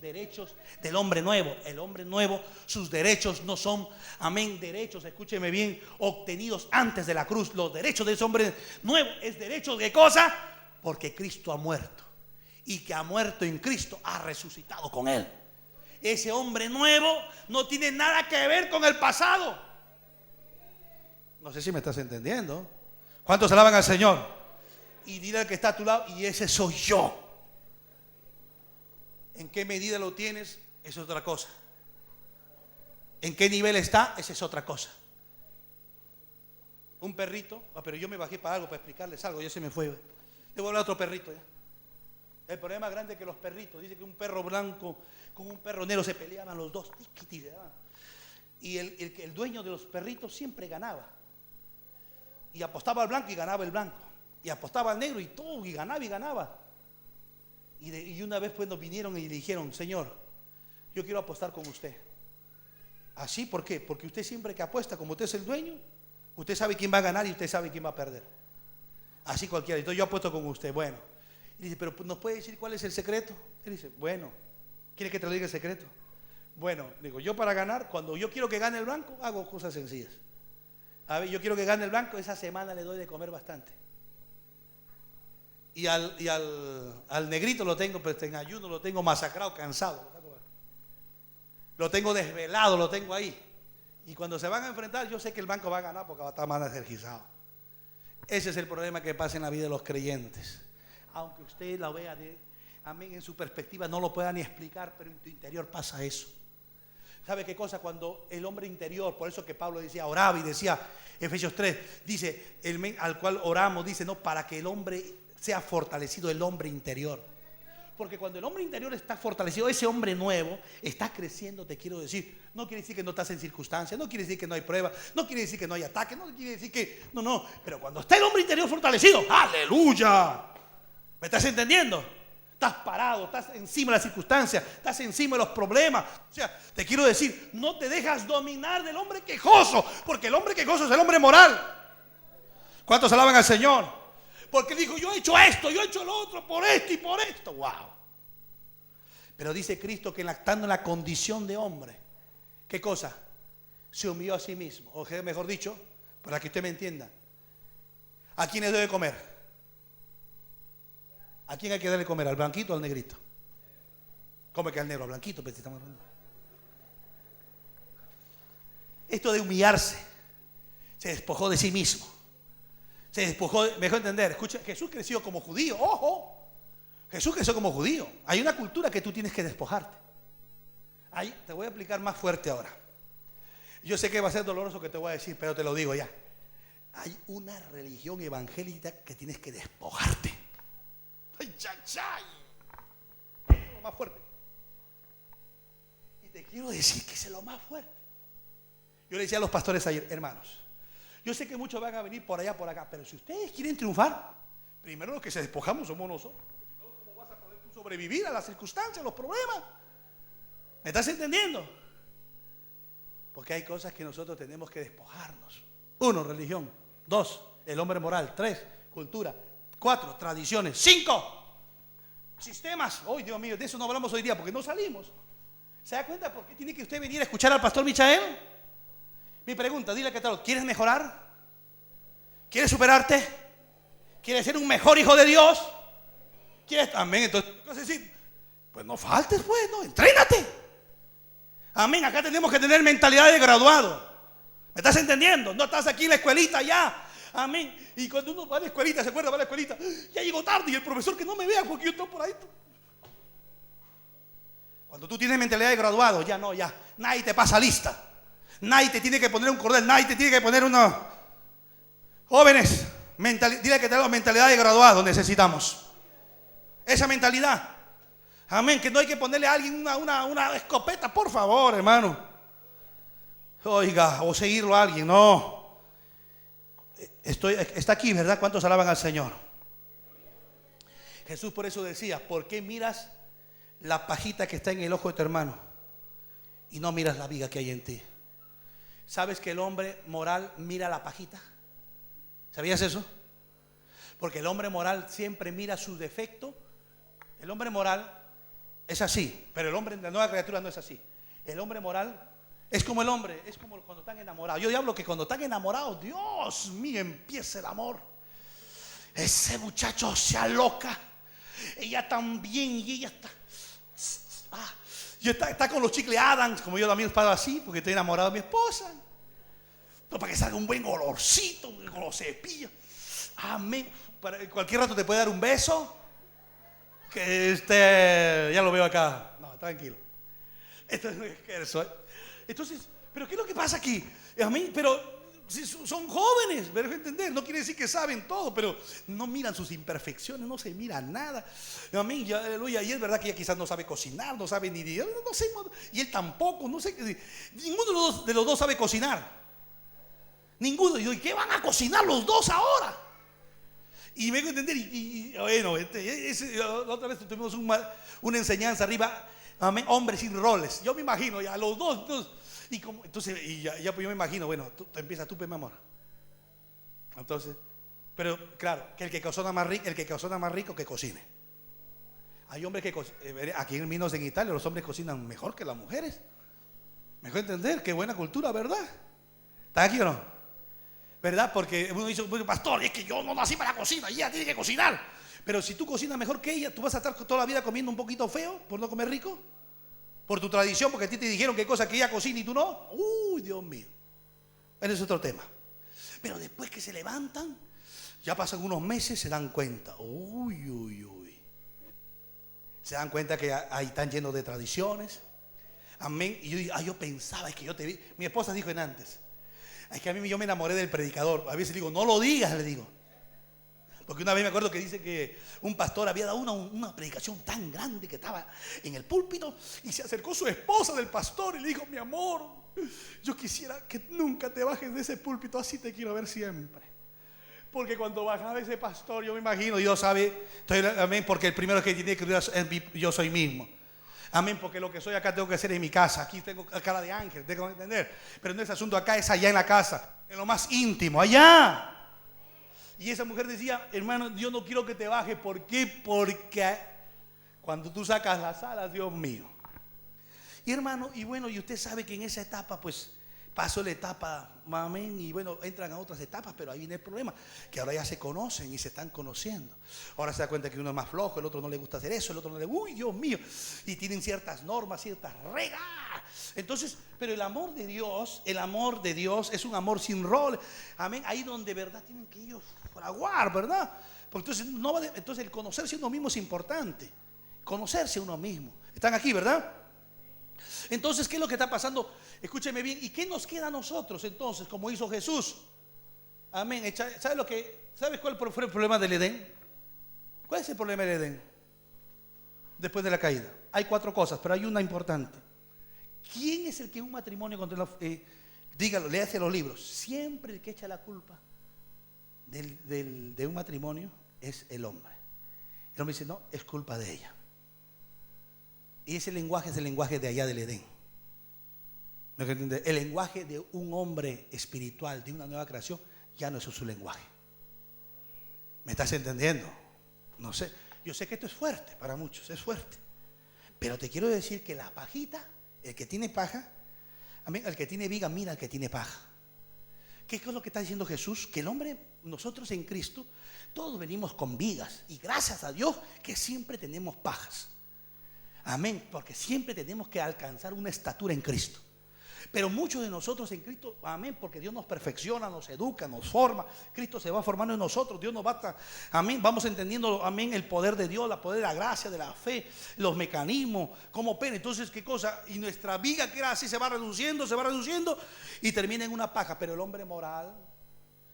del hombre nuevo. El hombre nuevo, sus derechos no son, amén, derechos, escúcheme bien, obtenidos antes de la cruz. Los derechos de ese hombre nuevo es derechos de cosa, porque Cristo ha muerto, y que ha muerto en Cristo ha resucitado con él. Ese hombre nuevo no tiene nada que ver con el pasado. No sé si me estás entendiendo. ¿Cuántos alaban al Señor? Y dile al que está a tu lado, y ese soy yo. ¿En qué medida lo tienes? Eso es otra cosa. ¿En qué nivel está? Esa es otra cosa. Un perrito, pero yo me bajé para algo, para explicarles algo, ya se me fue. Le voy a hablar a otro perrito ya. El problema grande es que los perritos, dice que un perro blanco con un perro negro se peleaban los dos. Y el dueño de los perritos siempre ganaba. Y apostaba al blanco y ganaba el blanco. Y apostaba al negro y todo, y ganaba. Y una vez pues nos vinieron y le dijeron, Señor, yo quiero apostar con usted. ¿Así? ¿Por qué? Porque usted siempre que apuesta, como usted es el dueño, usted sabe quién va a ganar y usted sabe quién va a perder. Así cualquiera. Entonces yo apuesto con usted. Bueno. Y dice, pero ¿nos puede decir cuál es el secreto? Él dice, bueno, ¿quiere que te lo diga el secreto? Bueno, digo, yo para ganar, cuando yo quiero que gane el blanco, hago cosas sencillas. A ver, yo quiero que gane el blanco, esa semana le doy de comer bastante. Y al negrito lo tengo, pues en ayuno, lo tengo masacrado, cansado. Lo tengo desvelado, lo tengo ahí. Y cuando se van a enfrentar, yo sé que el blanco va a ganar porque va a estar más energizado. Ese es el problema que pasa en la vida de los creyentes. Aunque usted la vea amén, en su perspectiva, no lo pueda ni explicar, pero en tu interior pasa eso. ¿Sabe qué cosa? Cuando el hombre interior, por eso que Pablo decía, oraba y decía, Efesios 3, dice, al cual oramos, dice, no, para que el hombre sea fortalecido, el hombre interior. Porque cuando el hombre interior está fortalecido, ese hombre nuevo está creciendo, te quiero decir. No quiere decir que no estás en circunstancias, no quiere decir que no hay prueba, no quiere decir que no hay ataque, no quiere decir que... No. Pero cuando está el hombre interior fortalecido, ¡aleluya! ¿Me estás entendiendo? Estás parado, estás encima de las circunstancias, estás encima de los problemas. O sea, te quiero decir, no te dejas dominar del hombre quejoso, porque el hombre quejoso es el hombre moral. ¿Cuántos alaban al Señor? Porque dijo, yo he hecho esto, yo he hecho lo otro, por esto y por esto. ¡Wow! Pero dice Cristo que estando en la condición de hombre, ¿qué cosa? Se humilló a sí mismo. O mejor dicho, para que usted me entienda, ¿a quién le debe comer? ¿A quién hay que darle comer? ¿Al blanquito o al negrito? ¿Cómo que al negro? Al blanquito, pues estamos hablando. Esto de humillarse, se despojó de sí mismo. Se despojó, mejor entender, escucha, Jesús creció como judío, ojo. Jesús creció como judío. Hay una cultura que tú tienes que despojarte. Ahí te voy a explicar más fuerte ahora. Yo sé que va a ser doloroso que te voy a decir, pero te lo digo ya. Hay una religión evangélica que tienes que despojarte. ¡Ay, chay, chay! Lo más fuerte. Y te quiero decir que es lo más fuerte. Yo le decía a los pastores ayer, hermanos, yo sé que muchos van a venir por allá, por acá, pero si ustedes quieren triunfar, primero los que se despojamos somos nosotros. Porque si no, ¿cómo vas a poder tú sobrevivir a las circunstancias, a los problemas? ¿Me estás entendiendo? Porque hay cosas que nosotros tenemos que despojarnos. 1, religión. 2, el hombre moral. 3, cultura. 4, tradiciones. 5, sistemas. ¡Ay, Dios mío! De eso no hablamos hoy día porque no salimos. ¿Se da cuenta por qué tiene que usted venir a escuchar al pastor Michael? Mi pregunta, dile que tal, ¿quieres mejorar? ¿Quieres superarte? ¿Quieres ser un mejor hijo de Dios? ¿Quieres? Amén. Entonces sí, pues no faltes, pues, no, entrénate. Amén. Acá tenemos que tener mentalidad de graduado. ¿Me estás entendiendo? No estás aquí en la escuelita ya. Amén. Y cuando uno va a la escuelita, se acuerda, va a la escuelita, ya llegó tarde y el profesor que no me vea porque yo estoy por ahí. Cuando tú tienes mentalidad de graduado, ya no, ya. Nadie te pasa lista. Nadie te tiene que poner un cordel, nadie te tiene que poner una... Jóvenes, dile que tenemos mentalidad de graduado, necesitamos. Esa mentalidad. Amén, que no hay que ponerle a alguien una escopeta, por favor, hermano. Oiga, o seguirlo a alguien, no. Está aquí, ¿verdad? ¿Cuántos alaban al Señor? Jesús por eso decía, ¿por qué miras la pajita que está en el ojo de tu hermano y no miras la viga que hay en ti? ¿Sabes que el hombre moral mira la pajita? ¿Sabías eso? Porque el hombre moral siempre mira su defecto. El hombre moral es así, pero el hombre de la nueva criatura no es así. El hombre moral es como el hombre, es como cuando están enamorados. Yo hablo que cuando están enamorados, Dios mío, empieza el amor. Ese muchacho se aloca. Ella también, y ella está con los chicles Adams, como yo también paro así, porque estoy enamorado de mi esposa. No, para que salga un buen olorcito, con los cepillos. Amén. Cualquier rato te puede dar un beso. Que ya lo veo acá. No, tranquilo. Esto es eso. Entonces, ¿pero qué es lo que pasa aquí? Amén. Pero si son jóvenes, ¿me dejo entender? No quiere decir que saben todo, pero no miran sus imperfecciones, no se mira nada. Amén, aleluya. Y es verdad que ella quizás no sabe cocinar, no sabe ni Dios, no sé, y él tampoco, no sé. Ninguno de los dos sabe cocinar. Ninguno. Y ¿qué van a cocinar los dos ahora? Y me dejo entender. Bueno, la otra vez tuvimos una enseñanza arriba. Amén, hombres sin roles. Yo me imagino ya los dos. Y como, entonces, ya pues yo me imagino, bueno, tú empiezas tú, pues, mi amor. Entonces, pero claro, que el que cocina más rico que cocine. Hay hombres que aquí en Minos, en Italia, los hombres cocinan mejor que las mujeres. Me dejo entender, qué buena cultura, ¿verdad? ¿Están aquí o no? ¿Verdad? Porque uno dice, pastor, es que yo no nací para la cocina, ella tiene que cocinar. Pero si tú cocinas mejor que ella, ¿tú vas a estar toda la vida comiendo un poquito feo por no comer rico? Por tu tradición, porque a ti te dijeron qué cosa que ella cocina y tú no. Uy, Dios mío. Ese es otro tema. Pero después que se levantan, ya pasan unos meses, se dan cuenta. Uy. Se dan cuenta que ahí están llenos de tradiciones. Amén. Y yo pensaba, es que yo te vi. Mi esposa dijo antes, es que a mí yo me enamoré del predicador. A veces le digo, no lo digas, le digo. Porque una vez me acuerdo que dice que un pastor había dado una predicación tan grande que estaba en el púlpito y se acercó su esposa del pastor y le dijo: mi amor, yo quisiera que nunca te bajes de ese púlpito, así te quiero ver siempre. Porque cuando bajaba ese pastor, yo me imagino, Dios sabe, amén, porque el primero que tiene que cuidar es yo soy mismo. Amén, porque lo que soy acá tengo que ser en mi casa. Aquí tengo cara de ángel, tengo que entender. Pero no es asunto acá, es allá en la casa, en lo más íntimo, allá. Y esa mujer decía: hermano, yo no quiero que te bajes. ¿Por qué? Porque cuando tú sacas las alas, Dios mío. Y hermano, y bueno, y usted sabe que en esa etapa, pues, pasó la etapa, amén, y bueno, entran a otras etapas, pero ahí viene el problema, que ahora ya se conocen y se están conociendo. Ahora se da cuenta que uno es más flojo, el otro no le gusta hacer eso, el otro no le, uy, Dios mío, y tienen ciertas normas, ciertas reglas. Entonces, pero el amor de Dios es un amor sin rol, amén, ahí donde verdad tienen que ellos fraguar, ¿verdad? Porque entonces el conocerse a uno mismo es importante, conocerse a uno mismo. ¿Están aquí, verdad? Entonces, ¿qué es lo que está pasando? Escúcheme bien. ¿Y qué nos queda a nosotros entonces, como hizo Jesús? Amén. ¿Sabes cuál fue el problema del Edén? ¿Cuál es el problema del Edén? Después de la caída. Hay 4 cosas, pero hay una importante. ¿Quién es el que en un matrimonio dígalo, léase los libros? Siempre el que echa la culpa de un matrimonio es el hombre. El hombre dice: no, es culpa de ella. Y ese lenguaje es el lenguaje de allá del Edén. El lenguaje de un hombre espiritual, de una nueva creación, ya no es su lenguaje. ¿Me estás entendiendo? No sé. Yo sé que esto es fuerte para muchos, es fuerte. Pero te quiero decir que la pajita, el que tiene paja, amén, el que tiene viga, mira al que tiene paja. ¿Qué es lo que está diciendo Jesús? Que el hombre, nosotros en Cristo, todos venimos con vigas. Y gracias a Dios que siempre tenemos pajas. Amén, porque siempre tenemos que alcanzar una estatura en Cristo. Pero muchos de nosotros en Cristo, amén, porque Dios nos perfecciona, nos educa, nos forma. Cristo se va formando en nosotros, Dios nos va, amén, vamos entendiendo, amén, el poder de Dios, el poder de la gracia, de la fe, los mecanismos, cómo opera. Entonces, ¿qué cosa? Y nuestra viga, que era así, se va reduciendo y termina en una paja. Pero el hombre moral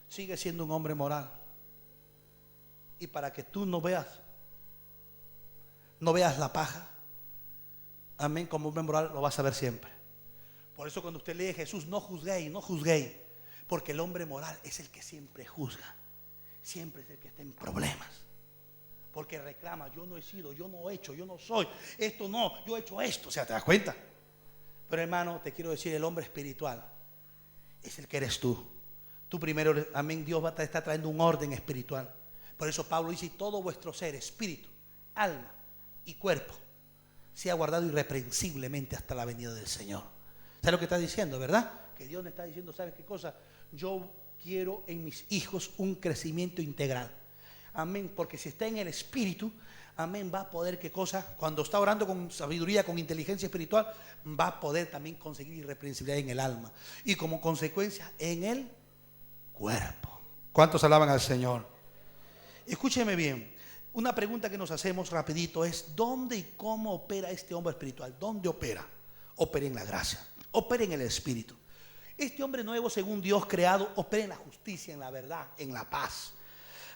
sigue siendo un hombre moral. Y para que tú no veas la paja, amén, como hombre moral lo vas a ver siempre. Por eso cuando usted lee Jesús, no juzguéis, porque el hombre moral es el que siempre juzga, siempre es el que está en problemas, porque reclama: yo no he sido, yo no he hecho, yo no soy, esto no, yo he hecho esto. O sea, ¿te das cuenta? Pero hermano, te quiero decir, el hombre espiritual es el que eres tú. Tú primero, amén, Dios te está trayendo un orden espiritual. Por eso Pablo dice: todo vuestro ser, espíritu, alma y cuerpo, sea guardado irreprensiblemente hasta la venida del Señor. ¿Sabes lo que está diciendo, verdad? Que Dios me está diciendo: ¿sabes qué cosa? Yo quiero en mis hijos un crecimiento integral. Amén. Porque si está en el espíritu, amén, va a poder, ¿qué cosa? Cuando está orando con sabiduría, con inteligencia espiritual, va a poder también conseguir irreprensibilidad en el alma. Y como consecuencia, en el cuerpo. ¿Cuántos alaban al Señor? Escúcheme bien. Una pregunta que nos hacemos rapidito es: ¿dónde y cómo opera este hombre espiritual? ¿Dónde opera? Opera en la gracia, opera en el espíritu. Este hombre nuevo, según Dios creado, opera en la justicia, en la verdad, en la paz.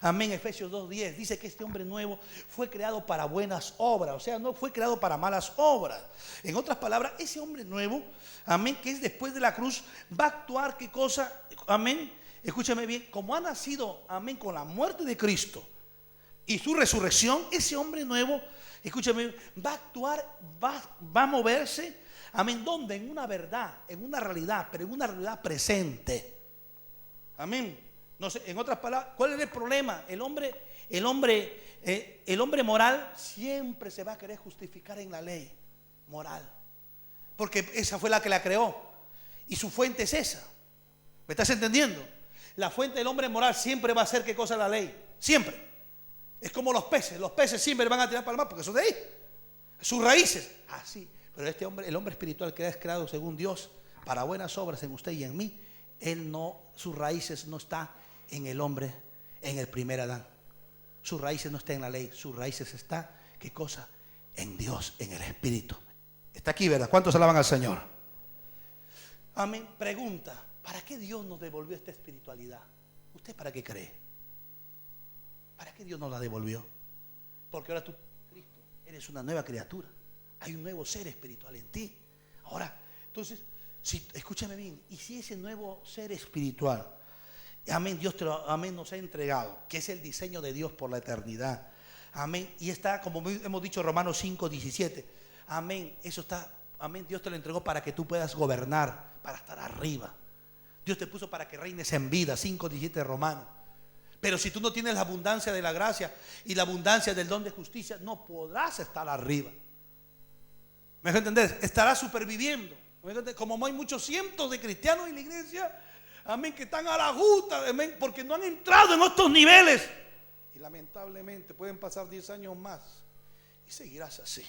Amén. Efesios 2:10 dice que este hombre nuevo fue creado para buenas obras, o sea, no fue creado para malas obras. En otras palabras, ese hombre nuevo, amén, que es después de la cruz, va a actuar, ¿qué cosa? Amén. Escúchame bien, como ha nacido, amén, con la muerte de Cristo y su resurrección, ese hombre nuevo, escúchame, va a actuar, va a moverse, amén, ¿dónde? En una verdad, en una realidad, pero en una realidad presente. Amén. No sé, en otras palabras, ¿cuál es el problema? El hombre moral siempre se va a querer justificar en la ley moral, porque esa fue la que la creó y su fuente es esa. ¿Me estás entendiendo? La fuente del hombre moral siempre va a ser, ¿qué cosa? La ley, siempre. Es como los peces siempre van a tirar para el mar porque son de ahí, sus raíces, así. Pero este hombre, el hombre espiritual que es creado según Dios para buenas obras en usted y en mí, él no, sus raíces no está en el hombre, en el primer Adán. Sus raíces no está en la ley, sus raíces está, ¿qué cosa? En Dios, en el Espíritu. Está aquí, ¿verdad? ¿Cuántos alaban al Señor? Amén. Pregunta: ¿para qué Dios nos devolvió esta espiritualidad? ¿Usted para qué cree? ¿Para qué Dios nos la devolvió? Porque ahora tú, Cristo, eres una nueva criatura. Hay un nuevo ser espiritual en ti. Ahora, entonces, escúchame bien, y si ese nuevo ser espiritual, amén, Dios amén, nos ha entregado, que es el diseño de Dios por la eternidad, amén, y está, como hemos dicho, Romanos 5:17, amén, eso está, amén, Dios te lo entregó para que tú puedas gobernar, para estar arriba. Dios te puso para que reines en vida, 5:17 de Romanos. Pero si tú no tienes la abundancia de la gracia y la abundancia del don de justicia, no podrás estar arriba. ¿Me dejo entender? Estarás superviviendo. Como hay muchos cientos de cristianos en la iglesia, amén, que están a la justa, amén, porque no han entrado en estos niveles. Y lamentablemente pueden pasar 10 años más y seguirás así.